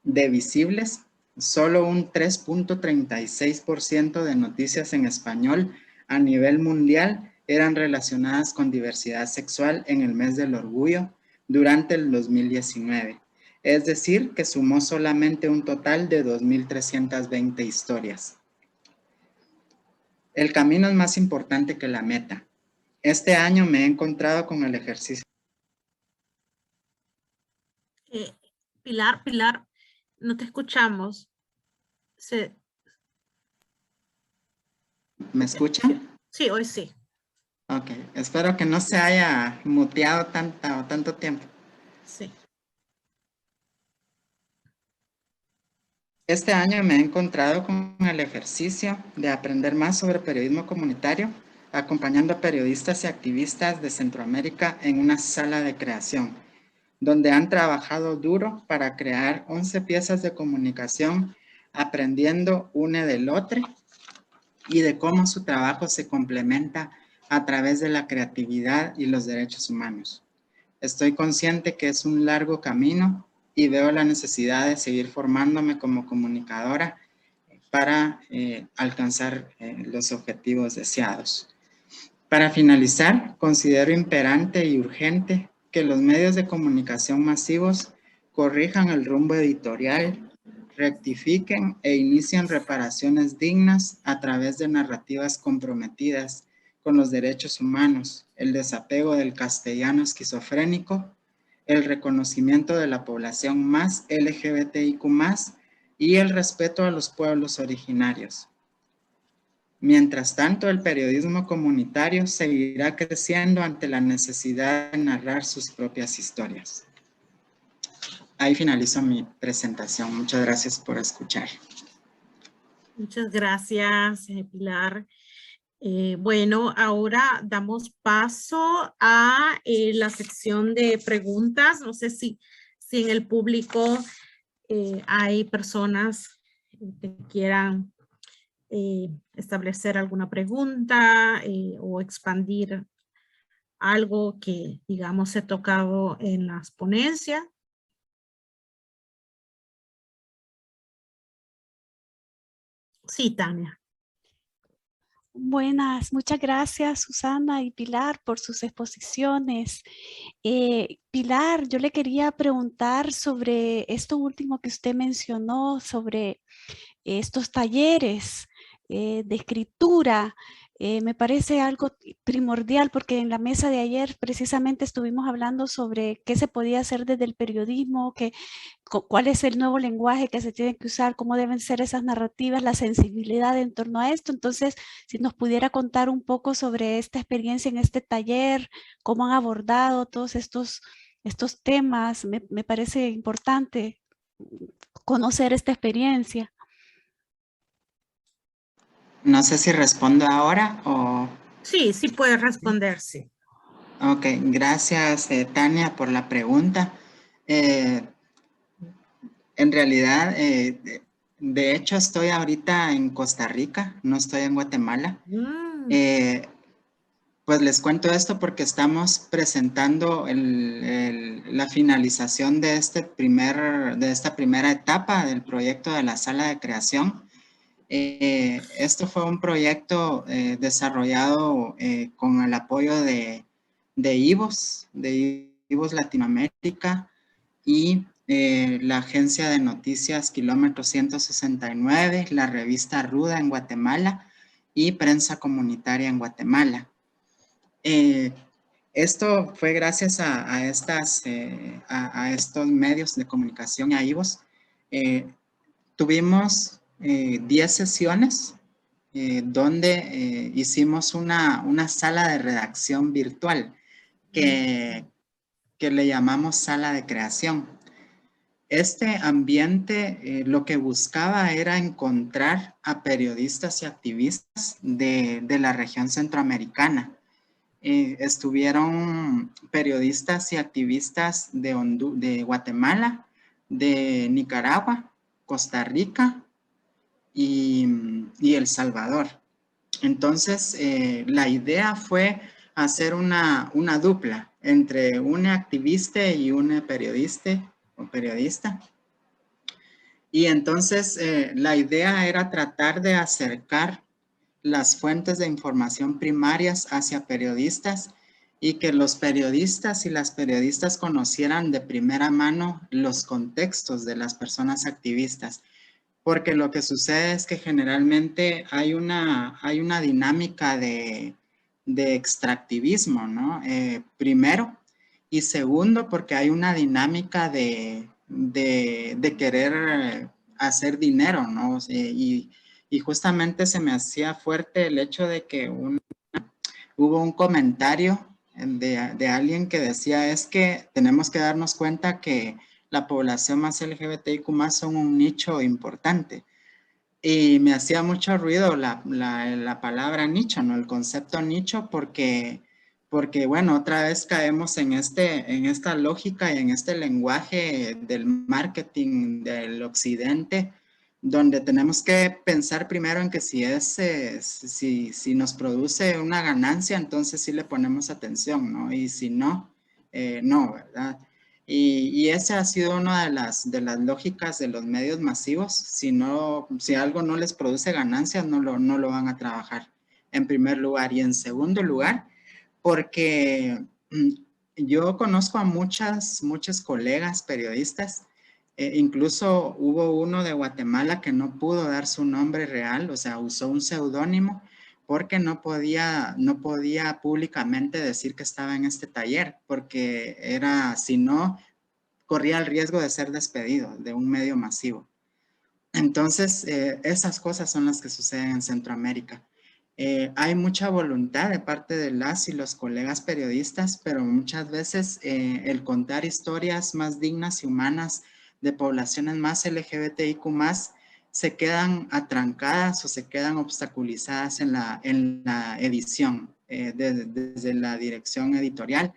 de Visibles, solo un 3.36% de noticias en español a nivel mundial eran relacionadas con diversidad sexual en el mes del orgullo durante el 2019. Es decir, que sumó solamente un total de 2.320 historias. El camino es más importante que la meta. Este año me he encontrado con el ejercicio. Pilar, no te escuchamos. ¿Me escuchan? Sí, hoy sí. Ok, espero que no se haya muteado tanto tiempo. Sí. Este año me he encontrado con el ejercicio de aprender más sobre periodismo comunitario, acompañando a periodistas y activistas de Centroamérica en una sala de creación, donde han trabajado duro para crear 11 piezas de comunicación, aprendiendo una del otro y de cómo su trabajo se complementa a través de la creatividad y los derechos humanos. Estoy consciente que es un largo camino y veo la necesidad de seguir formándome como comunicadora para alcanzar los objetivos deseados. Para finalizar, considero imperante y urgente que los medios de comunicación masivos corrijan el rumbo editorial, rectifiquen e inicien reparaciones dignas a través de narrativas comprometidas con los derechos humanos, el desapego del castellano esquizofrénico, el reconocimiento de la población más LGBTIQ+, y el respeto a los pueblos originarios. Mientras tanto, el periodismo comunitario seguirá creciendo ante la necesidad de narrar sus propias historias. Ahí finalizo mi presentación. Muchas gracias por escuchar. Muchas gracias, Pilar. Bueno, ahora damos paso a la sección de preguntas. No sé si en el público hay personas que quieran establecer alguna pregunta o expandir algo que, digamos, se ha tocado en las ponencias. Sí, Tania. Buenas, muchas gracias Susana y Pilar por sus exposiciones. Pilar, yo le quería preguntar sobre esto último que usted mencionó, sobre estos talleres de escritura. Me parece algo primordial porque en la mesa de ayer precisamente estuvimos hablando sobre qué se podía hacer desde el periodismo, cuál es el nuevo lenguaje que se tiene que usar, cómo deben ser esas narrativas, la sensibilidad en torno a esto. Entonces, si nos pudiera contar un poco sobre esta experiencia en este taller, cómo han abordado todos estos temas, me parece importante conocer esta experiencia. No sé si respondo ahora o... Sí, sí puede responder, sí. Ok, gracias Tania por la pregunta. En realidad, de hecho estoy ahorita en Costa Rica, no estoy en Guatemala. Pues les cuento esto porque estamos presentando la finalización de esta primera etapa del proyecto de la sala de creación. Esto fue un proyecto desarrollado con el apoyo de IVOS Latinoamérica y la agencia de noticias Kilómetro 169, la revista Ruda en Guatemala y Prensa Comunitaria en Guatemala. Esto fue gracias a estos medios de comunicación y a IVOS. Tuvimos 10 sesiones donde hicimos una sala de redacción virtual que que le llamamos sala de creación. Este ambiente lo que buscaba era encontrar a periodistas y activistas de la región centroamericana. Estuvieron periodistas y activistas de Guatemala, de Nicaragua, Costa Rica y El Salvador. Entonces, la idea fue hacer una dupla entre una activista y una periodista o periodista. Y entonces, la idea era tratar de acercar las fuentes de información primarias hacia periodistas y que los periodistas y las periodistas conocieran de primera mano los contextos de las personas activistas. Porque lo que sucede es que generalmente hay una dinámica de extractivismo, ¿no? Primero. Y segundo, porque hay una dinámica de querer hacer dinero, ¿no? Y justamente se me hacía fuerte el hecho de que hubo un comentario de alguien que decía es que tenemos que darnos cuenta que la población más LGBTIQ más son un nicho importante. Y me hacía mucho ruido la palabra nicho, ¿no? El concepto nicho, porque bueno, otra vez caemos en esta lógica y en este lenguaje del marketing del occidente, donde tenemos que pensar primero en que si nos produce una ganancia, entonces sí le ponemos atención, ¿no? Y si no, no, ¿verdad? Y esa ha sido una de las lógicas de los medios masivos. Si algo no les produce ganancias, no lo van a trabajar, en primer lugar. Y en segundo lugar, porque yo conozco a muchos colegas periodistas, incluso hubo uno de Guatemala que no pudo dar su nombre real, o sea, usó un seudónimo porque no podía públicamente decir que estaba en este taller, porque si no, corría el riesgo de ser despedido de un medio masivo. Entonces, esas cosas son las que suceden en Centroamérica. Hay mucha voluntad de parte de las y los colegas periodistas, pero muchas veces el contar historias más dignas y humanas de poblaciones más LGBTIQ+, se quedan atrancadas o se quedan obstaculizadas en la edición, desde la dirección editorial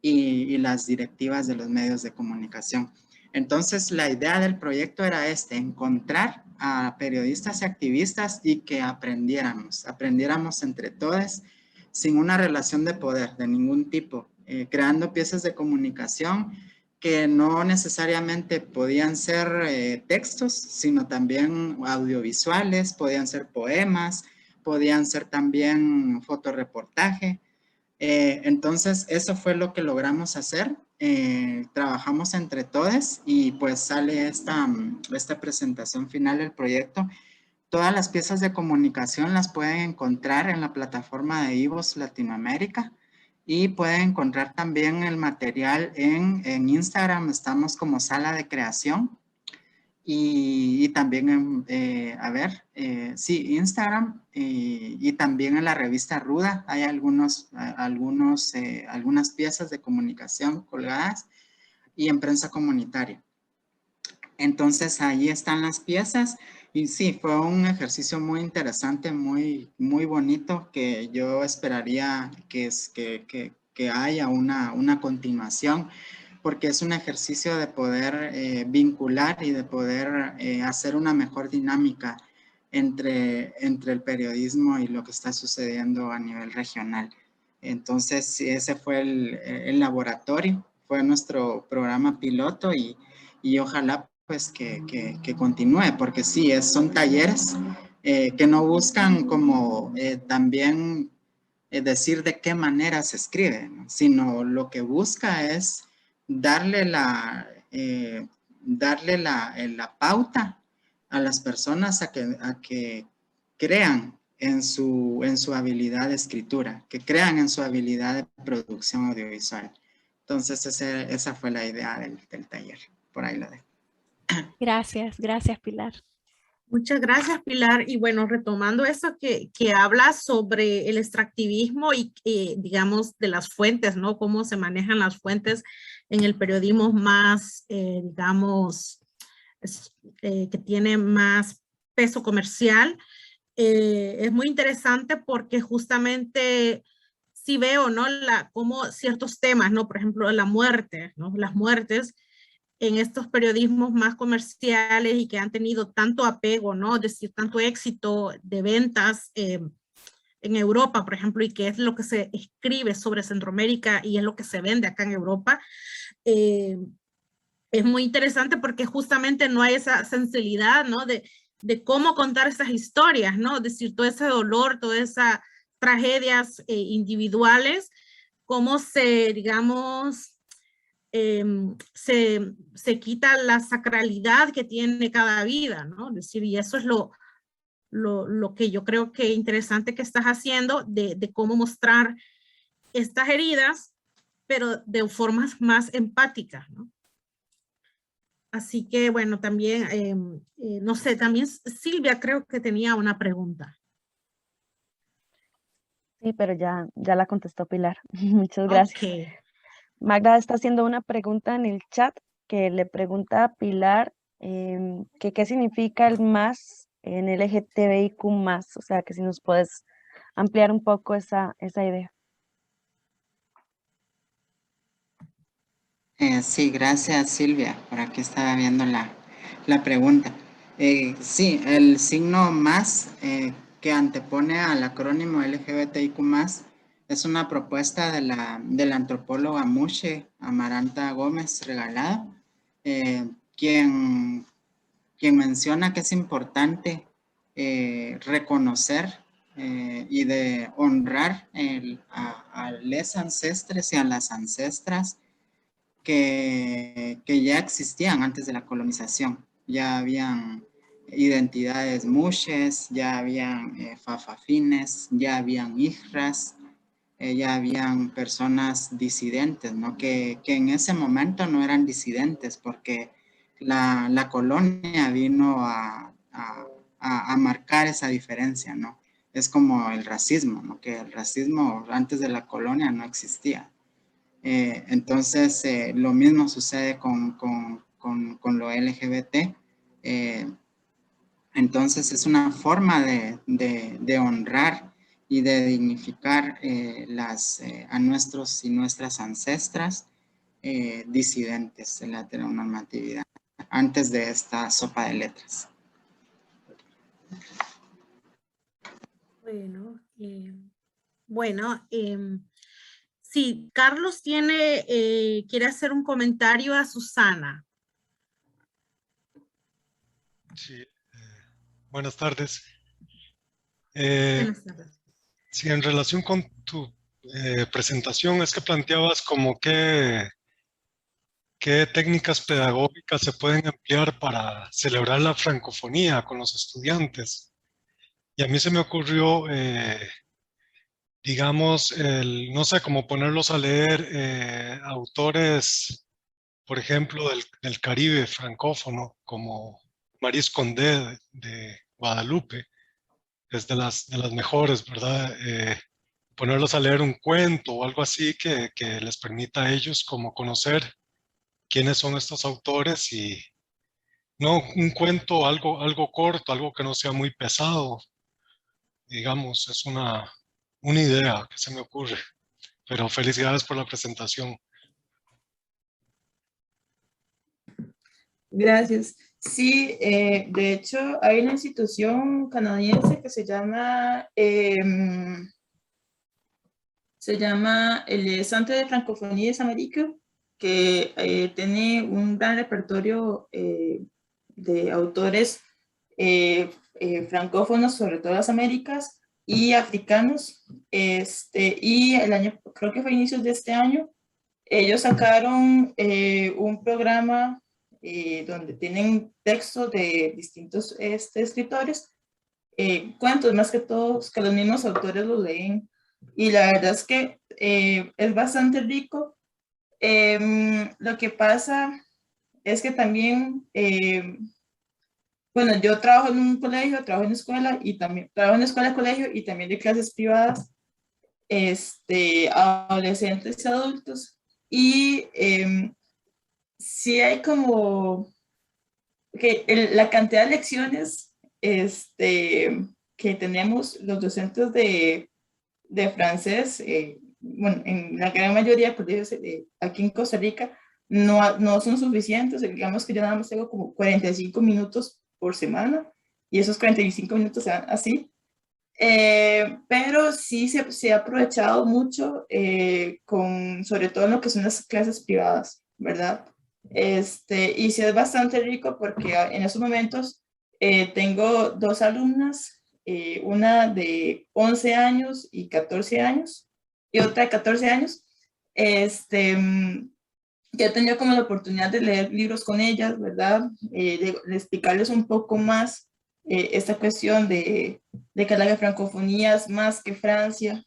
y las directivas de los medios de comunicación. Entonces, la idea del proyecto era encontrar a periodistas y activistas y que aprendiéramos entre todos, sin una relación de poder de ningún tipo, creando piezas de comunicación que no necesariamente podían ser textos, sino también audiovisuales, podían ser poemas, podían ser también fotoreportaje. Entonces, eso fue lo que logramos hacer. Trabajamos entre todos y pues sale esta presentación final del proyecto. Todas las piezas de comunicación las pueden encontrar en la plataforma de IVOS Latinoamérica y pueden encontrar también el material en Instagram. Estamos como Sala de Creación. Y también, Instagram y también en la revista Ruda hay algunas piezas de comunicación colgadas y en prensa comunitaria. Entonces, ahí están las piezas y sí, fue un ejercicio muy interesante, muy, muy bonito, que yo esperaría que haya una continuación, porque es un ejercicio de poder vincular y de poder hacer una mejor dinámica entre el periodismo y lo que está sucediendo a nivel regional. Entonces, ese fue el laboratorio, fue nuestro programa piloto y ojalá pues que continúe, porque sí, son talleres que no buscan como también decir de qué manera se escribe, ¿no? Sino lo que busca es darle la pauta a las personas a que crean en su habilidad de escritura, que crean en su habilidad de producción audiovisual. Entonces, esa fue la idea del taller. Por ahí la dejo. Gracias Pilar. Muchas gracias, Pilar. Y bueno, retomando eso que habla sobre el extractivismo y digamos de las fuentes, ¿no? Cómo se manejan las fuentes en el periodismo más, digamos, que tiene más peso comercial. Es muy interesante porque justamente sí veo, ¿no? Como ciertos temas, ¿no? Por ejemplo, la muerte, ¿no? Las muertes en estos periodismos más comerciales y que han tenido tanto apego, ¿no? Es decir, tanto éxito de ventas en Europa, por ejemplo, y que es lo que se escribe sobre Centroamérica y es lo que se vende acá en Europa. Es muy interesante porque justamente no hay esa sensibilidad, ¿no? De cómo contar esas historias, ¿no? Es decir, todo ese dolor, todas esas tragedias individuales, cómo se, digamos, se quita la sacralidad que tiene cada vida, ¿no? Es decir, y eso es lo que yo creo que es interesante que estás haciendo, de cómo mostrar estas heridas, pero de formas más empáticas, ¿no? Así que, bueno, también, no sé, también Silvia creo que tenía una pregunta. Sí, pero ya la contestó Pilar. Muchas gracias. Ok. Magda está haciendo una pregunta en el chat que le pregunta a Pilar que qué significa el más en LGTBIQ+, o sea, que si nos puedes ampliar un poco esa idea. Sí, gracias Silvia. Por aquí estaba viendo la pregunta. Sí, el signo más que antepone al acrónimo LGBTIQ+, es una propuesta de la antropóloga Mushe Amaranta Gómez Regalado, quien menciona que es importante reconocer y de honrar a los ancestres y a las ancestras que ya existían antes de la colonización. Ya habían identidades mushes, ya habían fafafines, ya habían hijras, ya habían personas disidentes, ¿no? Que en ese momento no eran disidentes porque la colonia vino a marcar esa diferencia, ¿no? Es como el racismo, ¿no? Que el racismo antes de la colonia no existía. Entonces, lo mismo sucede con lo LGBT. Entonces, es una forma de honrar y de dignificar a nuestros y nuestras ancestras disidentes de la heteronormatividad antes de esta sopa de letras. Bueno, sí, Carlos quiere hacer un comentario a Susana. Sí, buenas tardes. Buenas tardes. Sí, en relación con tu presentación, es que planteabas como qué técnicas pedagógicas se pueden emplear para celebrar la francofonía con los estudiantes. Y a mí se me ocurrió, digamos, no sé, cómo ponerlos a leer autores, por ejemplo, del Caribe francófono, como Marie Condé de Guadalupe, es de las mejores, ¿verdad? Ponerlos a leer un cuento o algo así que les permita a ellos como conocer quiénes son estos autores y no un cuento, algo corto, algo que no sea muy pesado, digamos, es una idea que se me ocurre. Pero felicidades por la presentación. Gracias. Sí, de hecho hay una institución canadiense que se llama el Centre de Francofonía des Amériques, que tiene un gran repertorio de autores francófonos, sobre todo las Américas, y africanos. Y el año, creo que fue a inicios de este año, ellos sacaron un programa donde tienen textos de distintos escritores, cuentos más que todos, que los mismos autores los leen. Y la verdad es que es bastante rico. Lo que pasa es que también, bueno, yo trabajo en un colegio, trabajo en escuela y también trabajo en escuela, colegio y también de clases privadas, adolescentes y adultos. Y sí hay como que la cantidad de lecciones que tenemos los docentes de francés, bueno, en la gran mayoría de colegios aquí en Costa Rica, no son suficientes. Digamos que yo nada más tengo como 45 minutos por semana y esos 45 minutos se dan así. Pero sí se ha aprovechado mucho sobre todo en lo que son las clases privadas, ¿verdad? Y sí es bastante rico porque en esos momentos tengo dos alumnas, una de 11 años y 14 años y otra de 14 años. Que he tenido como la oportunidad de leer libros con ellas, ¿verdad? De explicarles un poco más esta cuestión de que la francofonía es más que Francia.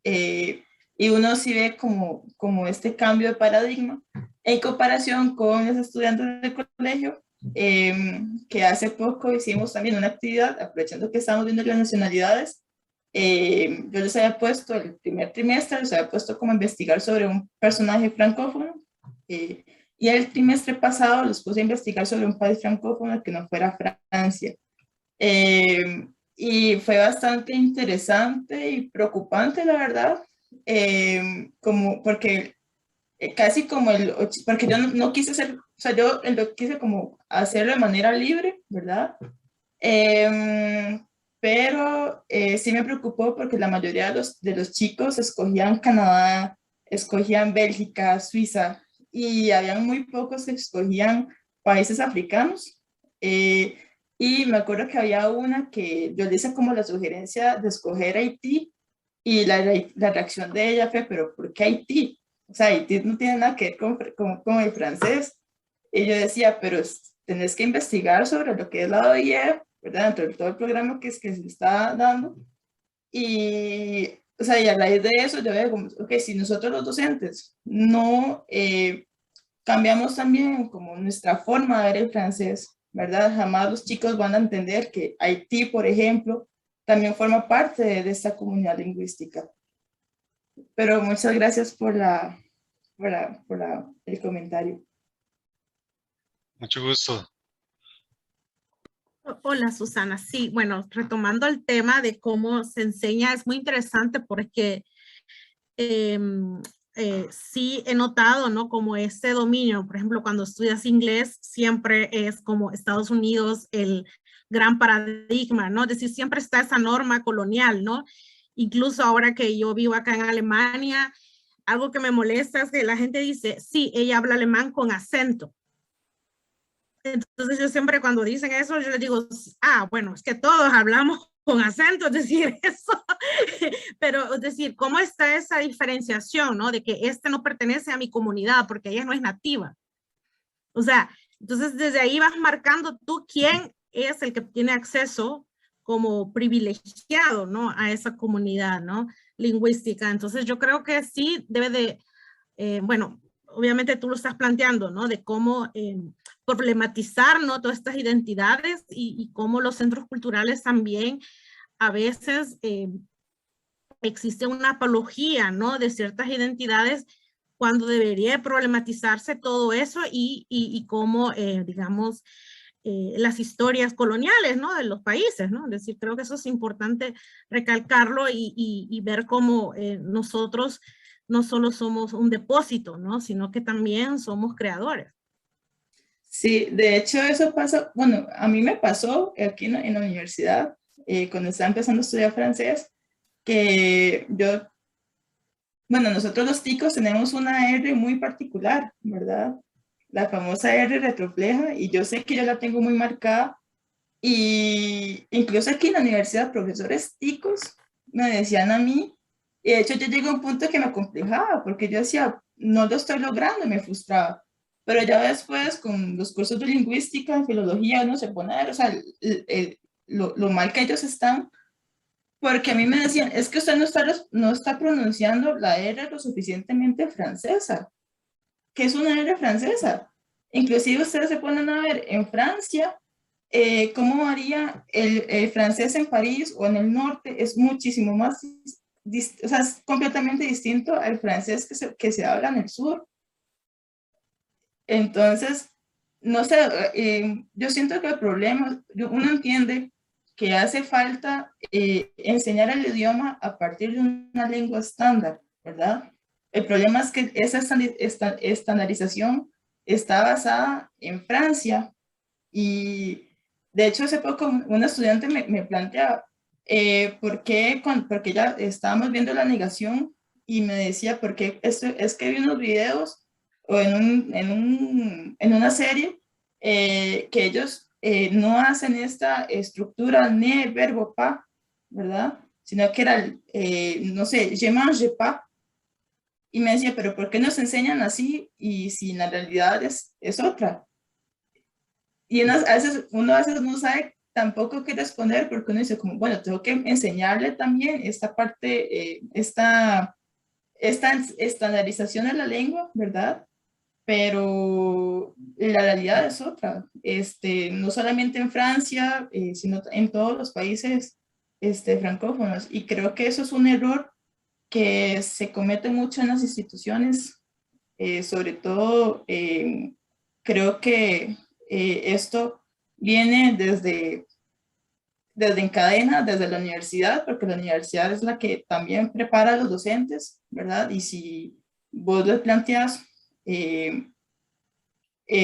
Y uno sí ve como este cambio de paradigma en comparación con los estudiantes del colegio, que hace poco hicimos también una actividad, aprovechando que estamos viendo las nacionalidades. Yo les había puesto el primer trimestre, les había puesto como investigar sobre un personaje francófono, y el trimestre pasado los puse a investigar sobre un país francófono que no fuera Francia. Y fue bastante interesante y preocupante, la verdad, porque casi como porque yo no quise hacer, o sea, yo lo quise como hacerlo de manera libre, ¿verdad? Pero sí me preocupó porque la mayoría de los chicos escogían Canadá, escogían Bélgica, Suiza, y habían muy pocos que escogían países africanos. Y me acuerdo que había una que yo le hice como la sugerencia de escoger Haití, y la reacción de ella fue, pero ¿por qué Haití? O sea, Haití no tiene nada que ver con el francés. Y yo decía, pero tenés que investigar sobre lo que es la OIE, ¿verdad? Dentro de todo el programa que se está dando. Y, o sea, y a raíz de eso yo veo como, ok, si nosotros los docentes no cambiamos también como nuestra forma de ver el francés, ¿verdad? Jamás los chicos van a entender que Haití, por ejemplo, también forma parte de esta comunidad lingüística. Pero muchas gracias por el comentario. Mucho gusto. Hola, Susana. Sí, bueno, retomando el tema de cómo se enseña, es muy interesante porque sí he notado, ¿no? Como este dominio, por ejemplo, cuando estudias inglés, siempre es como Estados Unidos el gran paradigma, ¿no? Es decir, siempre está esa norma colonial, ¿no? Incluso ahora que yo vivo acá en Alemania, algo que me molesta es que la gente dice, sí, ella habla alemán con acento. Entonces yo siempre cuando dicen eso, yo les digo, bueno, es que todos hablamos con acento, es decir, eso, pero es decir, ¿cómo está esa diferenciación, no? De que este no pertenece a mi comunidad porque ella no es nativa. O sea, entonces desde ahí vas marcando tú quién es el que tiene acceso como privilegiado, ¿no? A esa comunidad, ¿no? Lingüística. Entonces yo creo que sí debe de, bueno, obviamente tú lo estás planteando, ¿no? De cómo problematizar, ¿no? Todas estas identidades y cómo los centros culturales también a veces existe una apología, ¿no? De ciertas identidades cuando debería problematizarse todo eso y cómo, digamos, las historias coloniales, ¿no? De los países, ¿no? Es decir, creo que eso es importante recalcarlo y ver cómo nosotros no solo somos un depósito, ¿no? Sino que también somos creadores. Sí, de hecho eso pasa, bueno, a mí me pasó aquí en la universidad, cuando estaba empezando a estudiar francés, que bueno, nosotros los ticos tenemos una R muy particular, ¿verdad? La famosa R retrofleja, y yo sé que yo la tengo muy marcada, y incluso aquí en la universidad profesores ticos me decían a mí, y de hecho yo llegué a un punto que me acomplejaba, porque yo decía, no lo estoy logrando, y me frustraba. Pero ya después, con los cursos de lingüística, filología, uno se pone a ver, o sea, lo mal que ellos están, porque a mí me decían, es que usted no está pronunciando la R lo suficientemente francesa. ¿Qué es una R francesa? Inclusive ustedes se ponen a ver en Francia, cómo varía el francés en París o en el norte, es muchísimo más, o sea, es completamente distinto al francés que se habla en el sur. Entonces, no sé, yo siento que el problema, uno entiende que hace falta enseñar el idioma a partir de una lengua estándar, ¿verdad? El problema es que esa estandarización está basada en Francia y de hecho hace poco una estudiante me planteaba porque ya estábamos viendo la negación y me decía, porque es que vi unos videos o en una serie que ellos no hacen esta estructura ne, verbo, pas, ¿verdad? Sino que era, no sé, je mange pas. Y me decía, pero ¿por qué nos enseñan así y si la realidad es otra? Y uno a veces no sabe tampoco qué responder porque uno dice como, bueno, tengo que enseñarle también esta parte, esta estandarización de la lengua, ¿verdad? Pero la realidad es otra. No solamente en Francia, sino en todos los países francófonos. Y creo que eso es un error que se comete mucho en las instituciones, sobre todo creo que esto viene desde Encadena, desde la universidad, porque la universidad es la que también prepara a los docentes, ¿verdad? Y si vos les planteas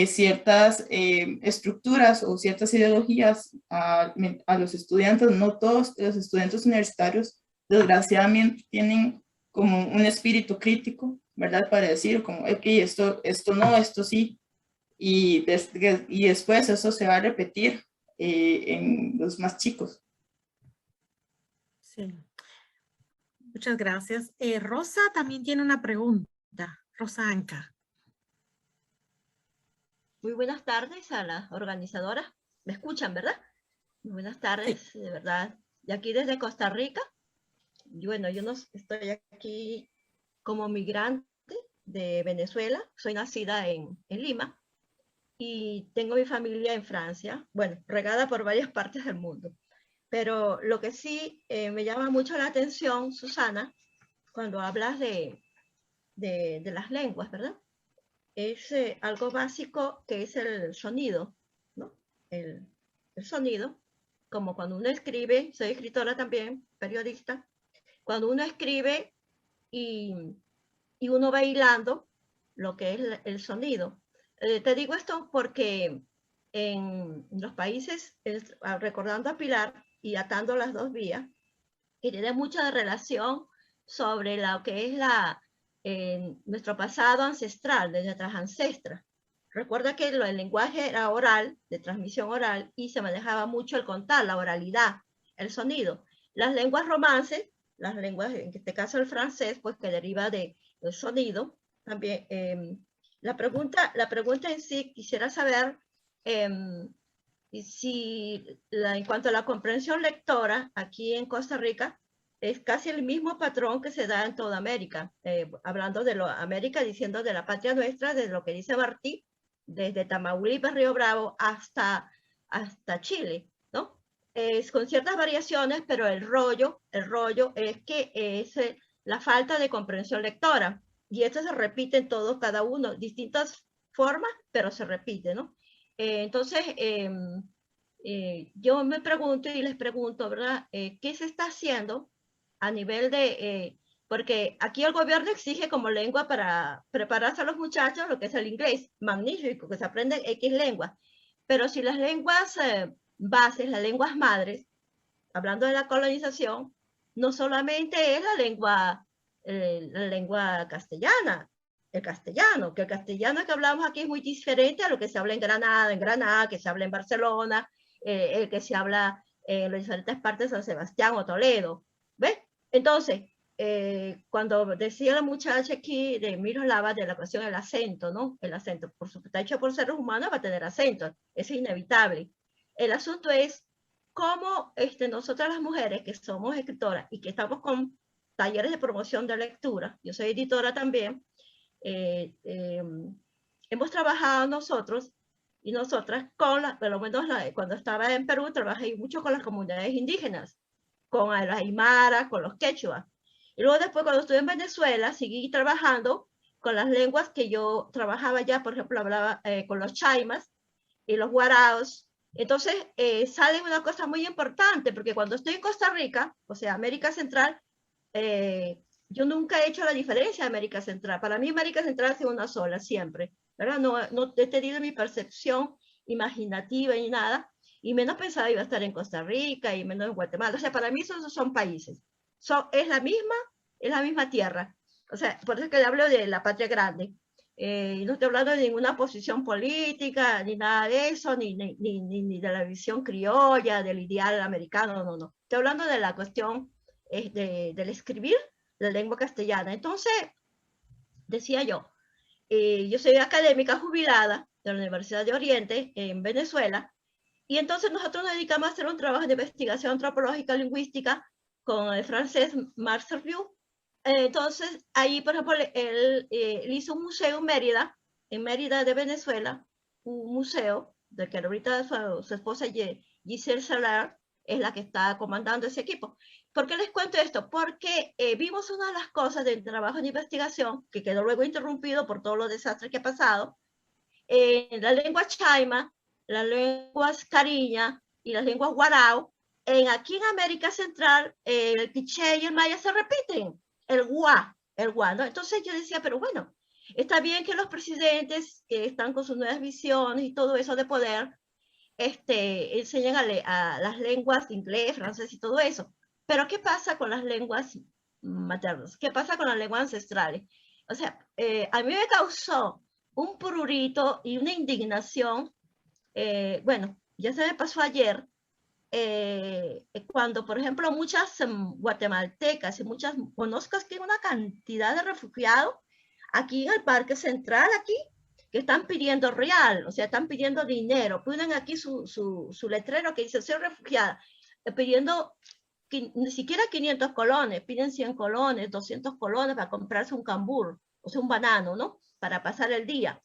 ciertas estructuras o ciertas ideologías a los estudiantes, no todos los estudiantes universitarios desgraciadamente tienen como un espíritu crítico, ¿verdad? Para decir como, ok, esto no, esto sí, y después eso se va a repetir en los más chicos. Sí. Muchas gracias. Rosa también tiene una pregunta. Rosa Anca. Muy buenas tardes a las organizadoras. ¿Me escuchan, verdad? Muy buenas tardes, sí. De verdad. Y aquí desde Costa Rica. Y bueno, yo no estoy aquí como migrante de Venezuela. Soy nacida en Lima. Y tengo mi familia en Francia. Bueno, regada por varias partes del mundo. Pero lo que sí me llama mucho la atención, Susana, cuando hablas de las lenguas, ¿verdad? Es algo básico que es el sonido, ¿no? El sonido, como cuando uno escribe, soy escritora también, periodista, cuando uno escribe y uno va hilando lo que es el sonido. Te digo esto porque en los países, recordando a Pilar y atando las dos vías, que tiene mucha relación sobre lo que es nuestro pasado ancestral, de nuestras ancestras. Recuerda que el lenguaje era oral, de transmisión oral, y se manejaba mucho el contar, la oralidad, el sonido. Las lenguas romances, las lenguas, en este caso el francés, pues que deriva del sonido, también. La pregunta en sí, quisiera saber si en cuanto a la comprensión lectora, aquí en Costa Rica, es casi el mismo patrón que se da en toda América. Hablando de América, diciendo de la patria nuestra, de lo que dice Martí, desde Tamaulipas, Río Bravo, hasta Chile, ¿no? Con ciertas variaciones, pero el rollo es que es la falta de comprensión lectora. Y esto se repite en todos, cada uno, distintas formas, pero se repite, ¿no? Entonces, yo me pregunto y les pregunto, ¿verdad? ¿Qué se está haciendo a nivel de, porque aquí el gobierno exige como lengua para prepararse a los muchachos lo que es el inglés, magnífico, que se aprenden X lenguas, pero si las lenguas bases, las lenguas madres, hablando de la colonización, no solamente es la lengua castellana, el castellano, que el castellano que hablamos aquí es muy diferente a lo que se habla en Granada, que se habla en Barcelona, el que se habla en las diferentes partes de San Sebastián o Toledo, ¿ves? Entonces, cuando decía la muchacha aquí de Miroslava de la cuestión del acento, ¿no? El acento, por supuesto, está hecho por seres humanos, va a tener acento, eso es inevitable. El asunto es cómo nosotras las mujeres que somos escritoras y que estamos con talleres de promoción de lectura, yo soy editora también, hemos trabajado nosotros y nosotras por lo menos cuando estaba en Perú, trabajé mucho con las comunidades indígenas, con las aymaras, con los quechuas. Y luego después, cuando estuve en Venezuela, seguí trabajando con las lenguas que yo trabajaba ya, por ejemplo, hablaba con los chaimas y los guaraos. Entonces, sale una cosa muy importante, porque cuando estoy en Costa Rica, o sea, América Central, yo nunca he hecho la diferencia de América Central. Para mí, América Central es una sola, siempre, ¿verdad? No he tenido mi percepción imaginativa ni nada, y menos pensaba iba a estar en Costa Rica, y menos en Guatemala. O sea, para mí esos son países. Es la misma tierra. O sea, por eso que le hablo de la patria grande. No estoy hablando de ninguna posición política, ni nada de eso, ni de la visión criolla, del ideal americano, no. Estoy hablando de la cuestión del escribir la lengua castellana. Entonces, decía yo soy académica jubilada de la Universidad de Oriente en Venezuela, y entonces nosotros nos dedicamos a hacer un trabajo de investigación antropológica lingüística con el francés Marc Servieux. Entonces, ahí, por ejemplo, él hizo un museo en Mérida de Venezuela, un museo de que ahorita su esposa Giselle Salar es la que está comandando ese equipo. ¿Por qué les cuento esto? Porque vimos una de las cosas del trabajo de investigación, que quedó luego interrumpido por todos los desastres que ha pasado, la lengua chaima, las lenguas cariña y las lenguas guarao, aquí en América Central, el quiché y el maya se repiten, el guá, ¿no? Entonces yo decía, pero bueno, está bien que los presidentes que están con sus nuevas visiones y todo eso de poder, enseñan a las lenguas inglés, francés y todo eso. Pero ¿qué pasa con las lenguas maternas? ¿Qué pasa con las lenguas ancestrales? O sea, a mí me causó un prurito y una indignación. Bueno, ya se me pasó ayer, cuando, por ejemplo, muchas guatemaltecas y muchas, conozco que hay una cantidad de refugiados aquí en el Parque Central, aquí, que están pidiendo real, o sea, están pidiendo dinero, ponen aquí su letrero que dice, soy refugiada, pidiendo ni siquiera 500 colones, piden 100 colones, 200 colones para comprarse un cambur, o sea, un banano, ¿no? Para pasar el día.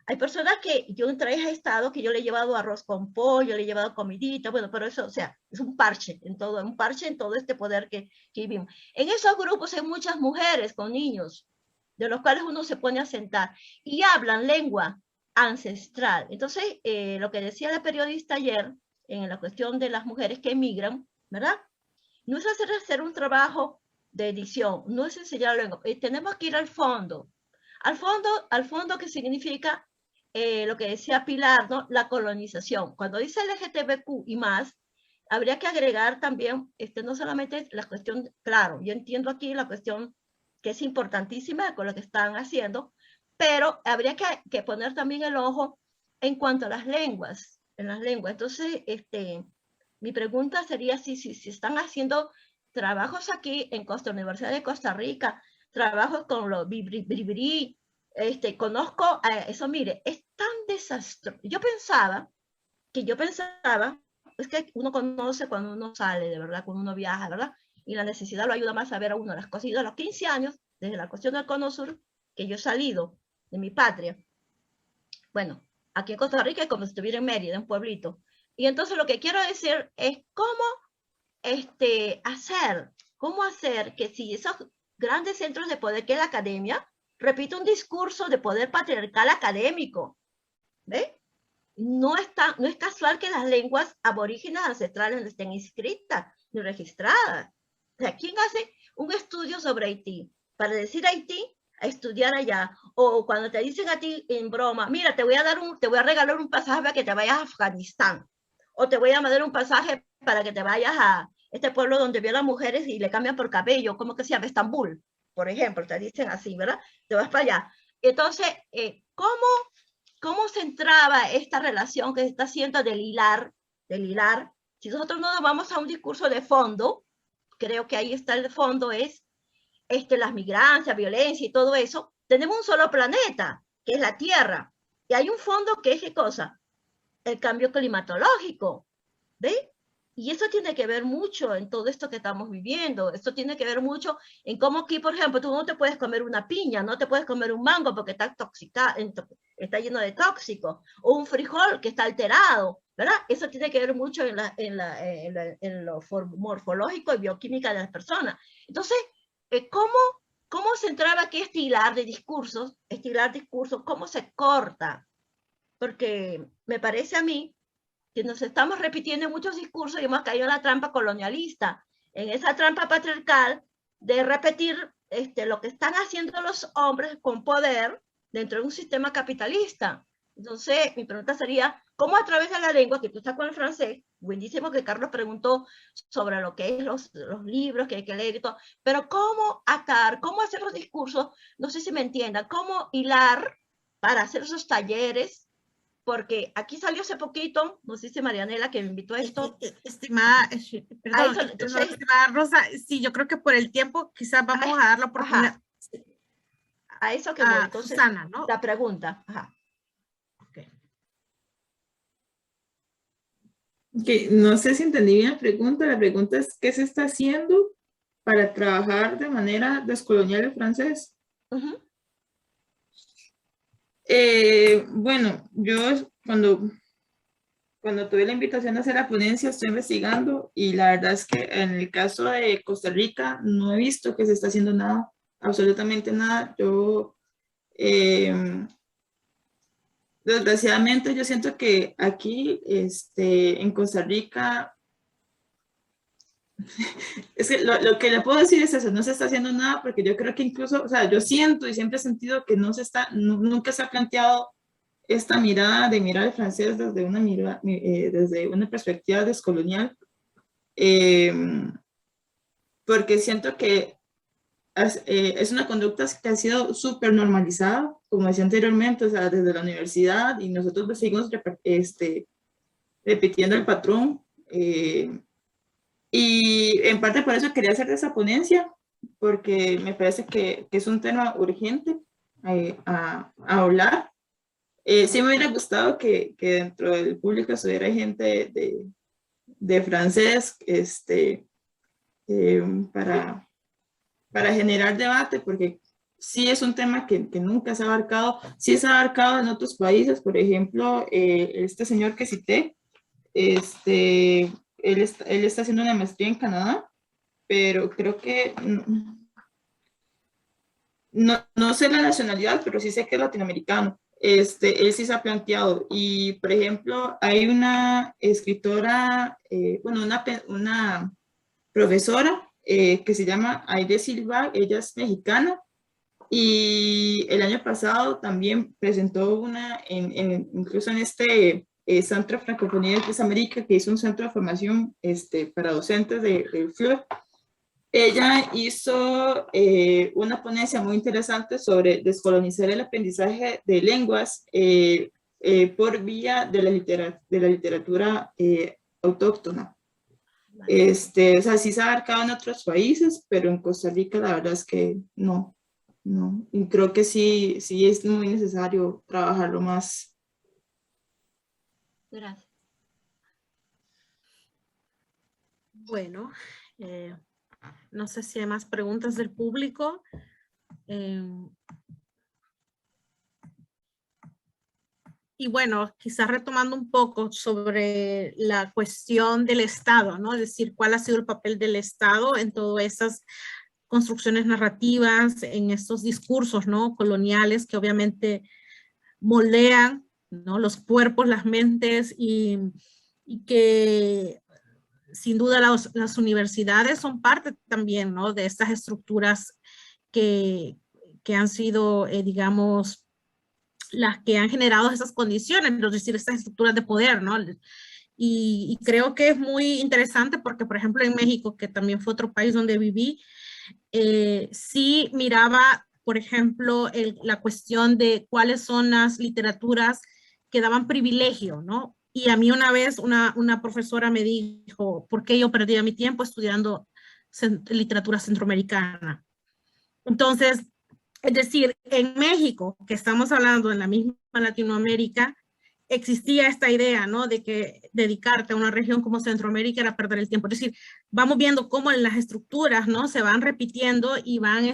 Hay personas que yo entre ellas he estado, que yo le he llevado arroz con pollo, le he llevado comidita, bueno, pero eso, o sea, es un parche en todo este poder que vivimos. En esos grupos hay muchas mujeres con niños, de los cuales uno se pone a sentar, y hablan lengua ancestral. Entonces, lo que decía la periodista ayer, en la cuestión de las mujeres que emigran, ¿verdad? No es hacer un trabajo de edición, no es enseñar la lengua, tenemos que ir al fondo que significa lo que decía Pilar, ¿no? La colonización. Cuando dice LGTBQ y más, habría que agregar también, no solamente la cuestión, claro, yo entiendo aquí la cuestión que es importantísima con lo que están haciendo, pero habría que poner también el ojo en cuanto a las lenguas, en las lenguas. Entonces, mi pregunta sería si están haciendo trabajos aquí en Universidad de Costa Rica, trabajos con los bribri, conozco eso, mire, es tan desastroso. Yo pensaba, es que uno conoce cuando uno sale, de verdad, cuando uno viaja, ¿verdad? Y la necesidad lo ayuda más a ver a uno las cosas. Y de los 15 años, desde la cuestión del Cono Sur, que yo he salido de mi patria, bueno, aquí en Costa Rica es como si estuviera en Mérida, un pueblito. Y entonces lo que quiero decir es cómo hacer que si esos grandes centros de poder que es la academia, repite un discurso de poder patriarcal académico, ¿ve? No es casual que las lenguas aborígenes ancestrales no estén inscritas ni registradas. O sea, ¿quién hace un estudio sobre Haití? Para decir Haití, a estudiar allá. O cuando te dicen a ti en broma, mira, te voy a regalar un pasaje para que te vayas a Afganistán. O te voy a mandar un pasaje para que te vayas a este pueblo donde violan mujeres y le cambian por cabello, ¿cómo que se llama? Estambul, por ejemplo, te dicen así, ¿verdad? Te vas para allá. Entonces, ¿cómo se entraba esta relación que se está haciendo del hilar? Si nosotros no nos vamos a un discurso de fondo, creo que ahí está el fondo, es las migrancias, violencia y todo eso, tenemos un solo planeta, que es la Tierra, y hay un fondo que es, ¿qué cosa? El cambio climatológico, ¿ve? Y eso tiene que ver mucho en todo esto que estamos viviendo. Esto tiene que ver mucho en cómo aquí, por ejemplo, tú no te puedes comer una piña, no te puedes comer un mango porque está lleno de tóxicos, o un frijol que está alterado, ¿verdad? Eso tiene que ver mucho en lo morfológico y bioquímica de las personas. Entonces, ¿cómo se entraba aquí este hilar de discursos? Este hilar de discursos, ¿cómo se corta? Porque me parece a mí que nos estamos repitiendo en muchos discursos y hemos caído en la trampa colonialista, en esa trampa patriarcal de repetir lo que están haciendo los hombres con poder dentro de un sistema capitalista. Entonces, mi pregunta sería, ¿cómo a través de la lengua, que tú estás con el francés, buenísimo que Carlos preguntó sobre lo que es los libros que hay que leer y todo, pero cómo atar, cómo hacer los discursos, no sé si me entiendan, cómo hilar para hacer esos talleres, porque aquí salió hace poquito, no sé si Marianela que me invitó a esto. Estimada, perdón, entonces, estimada Rosa, sí, yo creo que por el tiempo quizás vamos a dar la oportunidad. A eso que voy, entonces, Susana, ¿no? la pregunta. Ajá. Okay, no sé si entendí bien la pregunta. La pregunta es, ¿qué se está haciendo para trabajar de manera descolonial el francés? Uh-huh. Bueno, yo cuando tuve la invitación a hacer la ponencia estoy investigando y la verdad es que en el caso de Costa Rica no he visto que se está haciendo nada, absolutamente nada. Desgraciadamente yo siento que aquí en Costa Rica es que lo que le puedo decir es eso, no se está haciendo nada porque yo creo que incluso, o sea, yo siento y siempre he sentido que nunca se ha planteado esta mirada de mirar el francés desde una perspectiva descolonial, porque siento que es una conducta que ha sido súper normalizada, como decía anteriormente, o sea, desde la universidad, y nosotros seguimos repitiendo el patrón. Y en parte por eso quería hacer esa ponencia, porque me parece que es un tema urgente a hablar. Sí me hubiera gustado que dentro del público estuviera gente de francés para generar debate, porque sí es un tema que nunca se ha abarcado. Sí se ha abarcado en otros países, por ejemplo, este señor que cité, él está haciendo una maestría en Canadá, pero creo que no sé la nacionalidad, pero sí sé que es latinoamericano. Él sí se ha planteado. Y, por ejemplo, hay una escritora, una profesora que se llama Aide Silva, ella es mexicana, y el año pasado también presentó incluso en Centro Francofonía de América, que es un centro de formación para docentes del FLUE. Ella hizo una ponencia muy interesante sobre descolonizar el aprendizaje de lenguas por vía de la literatura autóctona. O sea, sí se ha abarcado en otros países, pero en Costa Rica la verdad es que no. Y creo que sí es muy necesario trabajarlo más. Gracias. Bueno, no sé si hay más preguntas del público. Y bueno, quizás retomando un poco sobre la cuestión del Estado, ¿no? Es decir, cuál ha sido el papel del Estado en todas esas construcciones narrativas, en estos discursos, ¿no? Coloniales que obviamente moldean, ¿no? Los cuerpos, las mentes y que sin duda las universidades son parte también, ¿no? De estas estructuras que han sido, digamos, las que han generado esas condiciones, es decir, estas estructuras de poder, ¿no? Y creo que es muy interesante porque, por ejemplo, en México, que también fue otro país donde viví, sí miraba, por ejemplo, la cuestión de cuáles son las literaturas que daban privilegio, ¿no? Y a mí una vez una profesora me dijo, ¿por qué yo perdía mi tiempo estudiando literatura centroamericana? Entonces, es decir, en México, que estamos hablando en la misma Latinoamérica, existía esta idea, ¿no? De que dedicarte a una región como Centroamérica era perder el tiempo. Es decir, vamos viendo cómo en las estructuras, ¿no? Se van repitiendo y van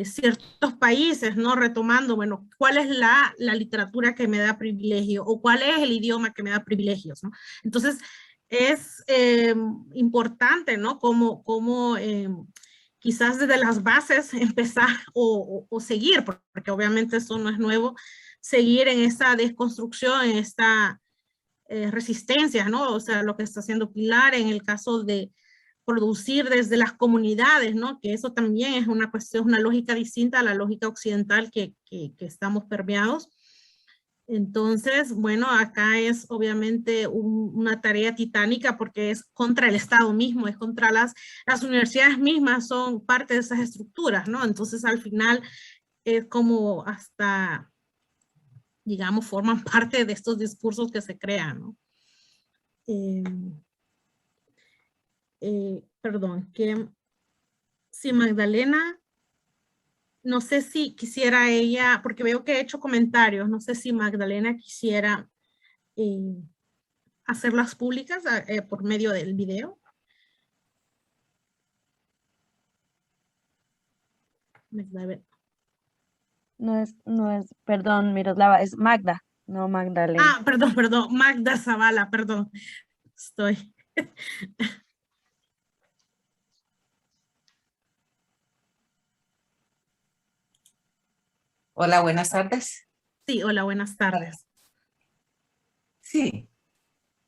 ciertos países, ¿no? Retomando, bueno, ¿cuál es la literatura que me da privilegio? O ¿cuál es el idioma que me da privilegios, ¿no? Entonces, es importante, ¿no? Como quizás desde las bases empezar o seguir, porque obviamente eso no es nuevo, seguir en esta desconstrucción, en esta resistencia, ¿no? O sea, lo que está haciendo Pilar en el caso de producir desde las comunidades, ¿no? Que eso también es una cuestión, una lógica distinta a la lógica occidental que estamos permeados. Entonces, bueno, acá es obviamente una tarea titánica porque es contra el Estado mismo, es contra las universidades mismas, son parte de esas estructuras, ¿no? Entonces, al final, es como hasta, digamos, forman parte de estos discursos que se crean, ¿no? Perdón, que si Magdalena, no sé si quisiera ella, porque veo que he hecho comentarios, no sé si Magdalena quisiera hacerlas públicas por medio del video. No es, perdón, Miroslava, es Magda, no Magdalena. Ah, perdón, Magda Zavala, perdón. Estoy. Hola, buenas tardes. Sí, hola, buenas tardes. Sí,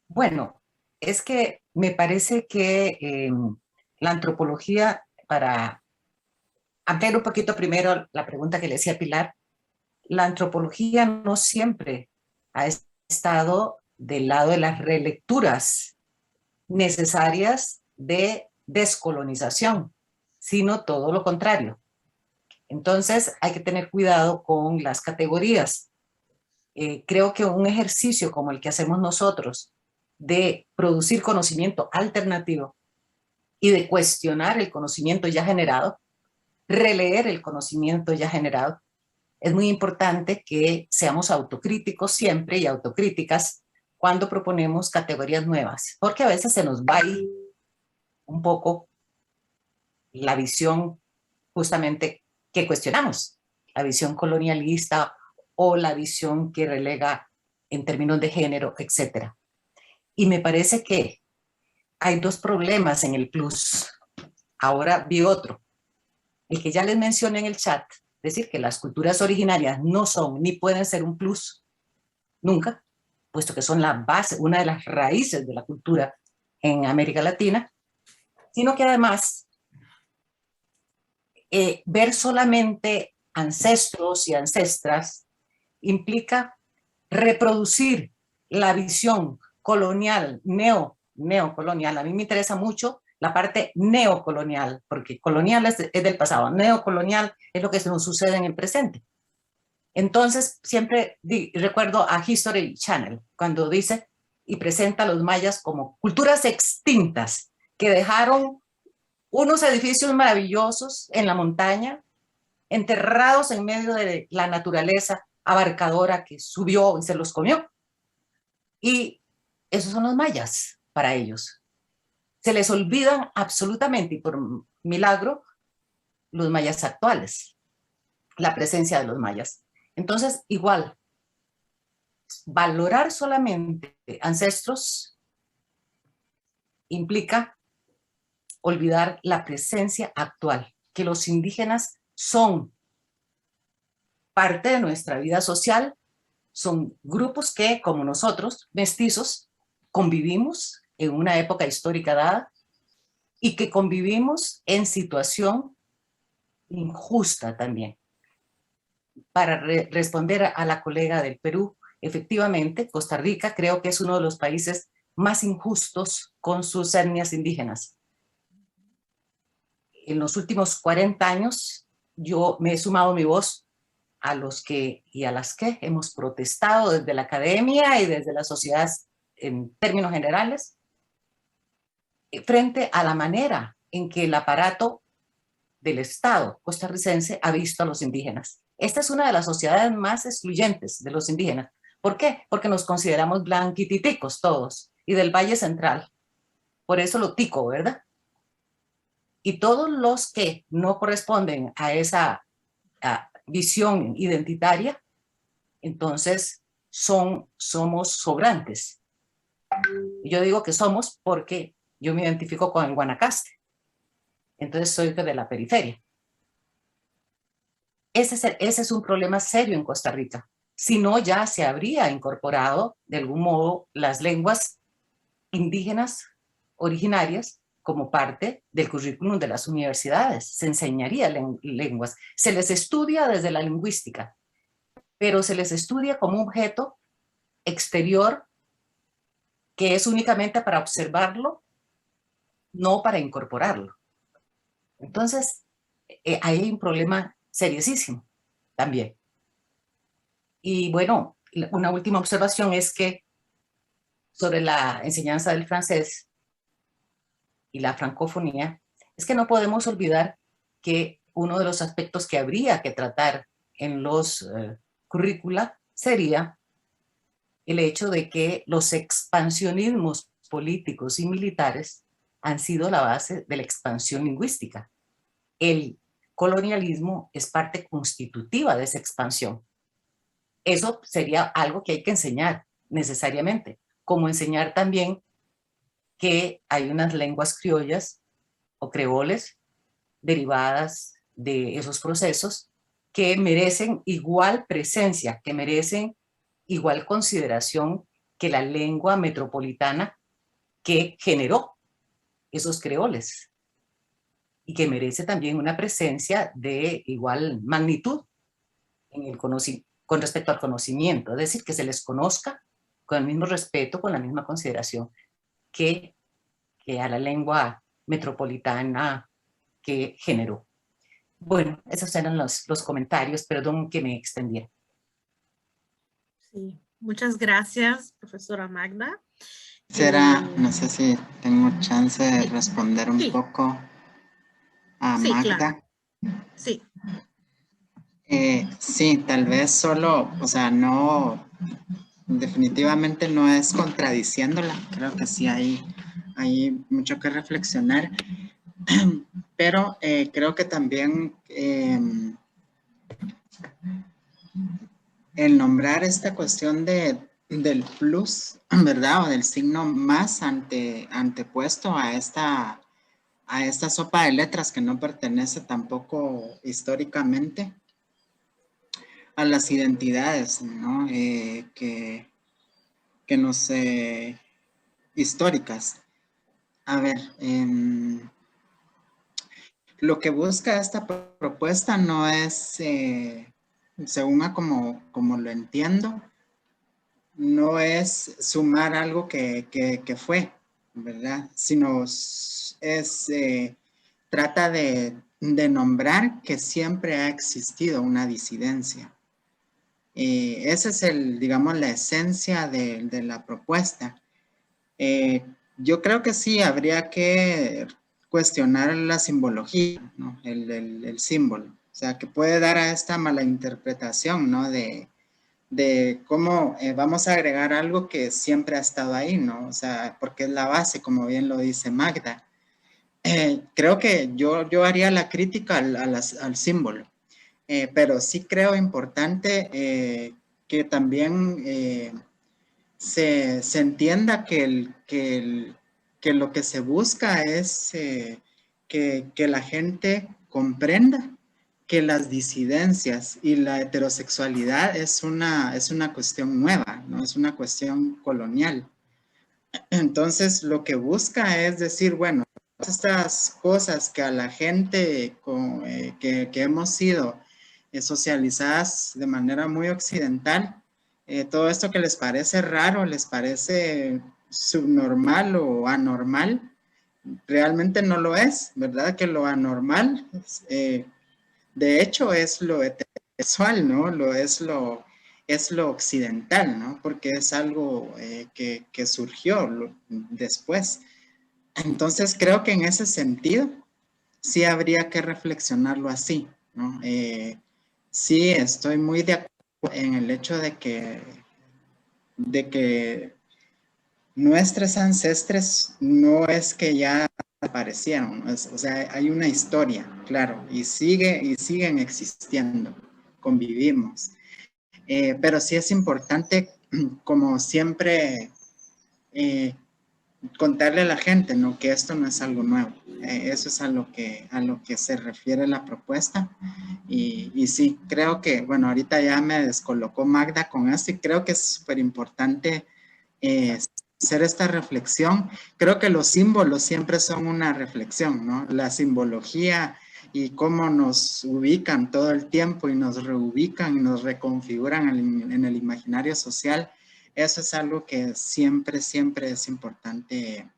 bueno, es que me parece que la antropología, para ampliar un poquito primero la pregunta que le decía Pilar, la antropología no siempre ha estado del lado de las relecturas necesarias de descolonización, sino todo lo contrario. Entonces hay que tener cuidado con las categorías. Creo que un ejercicio como el que hacemos nosotros de producir conocimiento alternativo y de cuestionar el conocimiento ya generado, releer el conocimiento ya generado, es muy importante que seamos autocríticos siempre y autocríticas cuando proponemos categorías nuevas, porque a veces se nos va ahí un poco la visión justamente que cuestionamos, la visión colonialista o la visión que relega en términos de género, etc. Y me parece que hay dos problemas en el plus. Ahora vi otro, el que ya les mencioné en el chat, decir que las culturas originarias no son ni pueden ser un plus, nunca, puesto que son la base, una de las raíces de la cultura en América Latina, sino que además ver solamente ancestros y ancestras implica reproducir la visión colonial, neocolonial. A mí me interesa mucho la parte neocolonial, porque colonial es del pasado, neocolonial es lo que nos sucede en el presente. Entonces, siempre recuerdo a History Channel, cuando dice y presenta a los mayas como culturas extintas, que dejaron unos edificios maravillosos en la montaña, enterrados en medio de la naturaleza abarcadora que subió y se los comió. Y esos son los mayas para ellos. Se les olvidan absolutamente, y por milagro, los mayas actuales, la presencia de los mayas. Entonces, igual, valorar solamente ancestros implica olvidar la presencia actual, que los indígenas son parte de nuestra vida social, son grupos que, como nosotros, mestizos, convivimos en una época histórica dada y que convivimos en situación injusta también. Para responder a la colega del Perú, efectivamente, Costa Rica creo que es uno de los países más injustos con sus etnias indígenas. En los últimos 40 años, yo me he sumado mi voz a los que y a las que hemos protestado desde la academia y desde la sociedad en términos generales, frente a la manera en que el aparato del Estado costarricense ha visto a los indígenas. Esta es una de las sociedades más excluyentes de los indígenas. ¿Por qué? Porque nos consideramos blanquititicos todos y del Valle Central. Por eso lo tico, ¿verdad? Y todos los que no corresponden a esa visión identitaria, entonces somos sobrantes. Yo digo que somos porque yo me identifico con el Guanacaste. entonces soy de la periferia. Ese es un problema serio en Costa Rica. Si no, ya se habría incorporado de algún modo las lenguas indígenas originarias como parte del currículum de las universidades. Se enseñaría lenguas. Se les estudia desde la lingüística, pero se les estudia como un objeto exterior que es únicamente para observarlo, no para incorporarlo. Entonces, ahí hay un problema seriosísimo también. Y bueno, una última observación es que sobre la enseñanza del francés y la francofonía, es que no podemos olvidar que uno de los aspectos que habría que tratar en los currícula sería el hecho de que los expansionismos políticos y militares han sido la base de la expansión lingüística. El colonialismo es parte constitutiva de esa expansión. Eso sería algo que hay que enseñar necesariamente, como enseñar también que hay unas lenguas criollas o creoles derivadas de esos procesos que merecen igual presencia, que merecen igual consideración que la lengua metropolitana que generó esos creoles y que merece también una presencia de igual magnitud en el con respecto al conocimiento, es decir, que se les conozca con el mismo respeto, con la misma consideración que a la lengua metropolitana que generó. Bueno, esos eran los comentarios, perdón que me extendiera. Sí, muchas gracias, profesora Magda. No sé si tengo chance de responder un poco a Magda. Claro. Sí. Sí, tal vez solo, o sea, no, definitivamente no es contradiciéndola, creo que sí hay mucho que reflexionar, pero creo que también el nombrar esta cuestión del plus, ¿verdad? O del signo más antepuesto a esta sopa de letras que no pertenece tampoco históricamente a las identidades, ¿no? Que nos históricas. A ver, lo que busca esta propuesta no es, según como lo entiendo, no es sumar algo que fue, ¿verdad? Sino trata de nombrar que siempre ha existido una disidencia. Esa es digamos, la esencia de la propuesta. Yo creo que sí, habría que cuestionar la simbología, ¿no? El símbolo. O sea, que puede dar a esta mala interpretación, ¿no? De cómo vamos a agregar algo que siempre ha estado ahí, ¿no? O sea, porque es la base, como bien lo dice Magda. Creo que yo haría la crítica al símbolo. Pero sí creo importante que también se entienda que lo que se busca es que la gente comprenda que las disidencias y la heterosexualidad es una cuestión nueva, ¿no? Es una cuestión colonial. Entonces, lo que busca es decir, bueno, estas cosas que a la gente que hemos sido socializadas de manera muy occidental, todo esto que les parece raro, les parece subnormal o anormal, realmente no lo es, ¿verdad? Que lo anormal, de hecho, es lo heterosexual, ¿no? Es lo occidental, ¿no? Porque es algo que surgió después. Entonces, creo que en ese sentido, sí habría que reflexionarlo así, ¿no? Sí, estoy muy de acuerdo en el hecho de que nuestros ancestres no es que ya aparecieron, ¿no? O sea, hay una historia, claro, y siguen existiendo, convivimos. Pero sí es importante, como siempre, contarle a la gente, ¿no? Que esto no es algo nuevo. Eso es a lo que se refiere la propuesta. Y sí, creo que, bueno, ahorita ya me descolocó Magda con esto y creo que es súper importante hacer esta reflexión. Creo que los símbolos siempre son una reflexión, ¿no? La simbología y cómo nos ubican todo el tiempo y nos reubican y nos reconfiguran en el imaginario social. Eso es algo que siempre es importante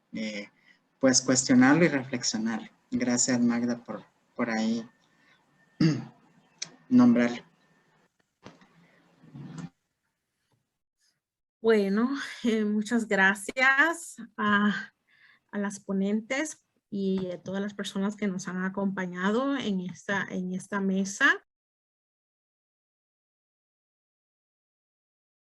pues cuestionarlo y reflexionar. Gracias, Magda, por ahí nombrarlo. Bueno, muchas gracias a las ponentes y a todas las personas que nos han acompañado en esta mesa.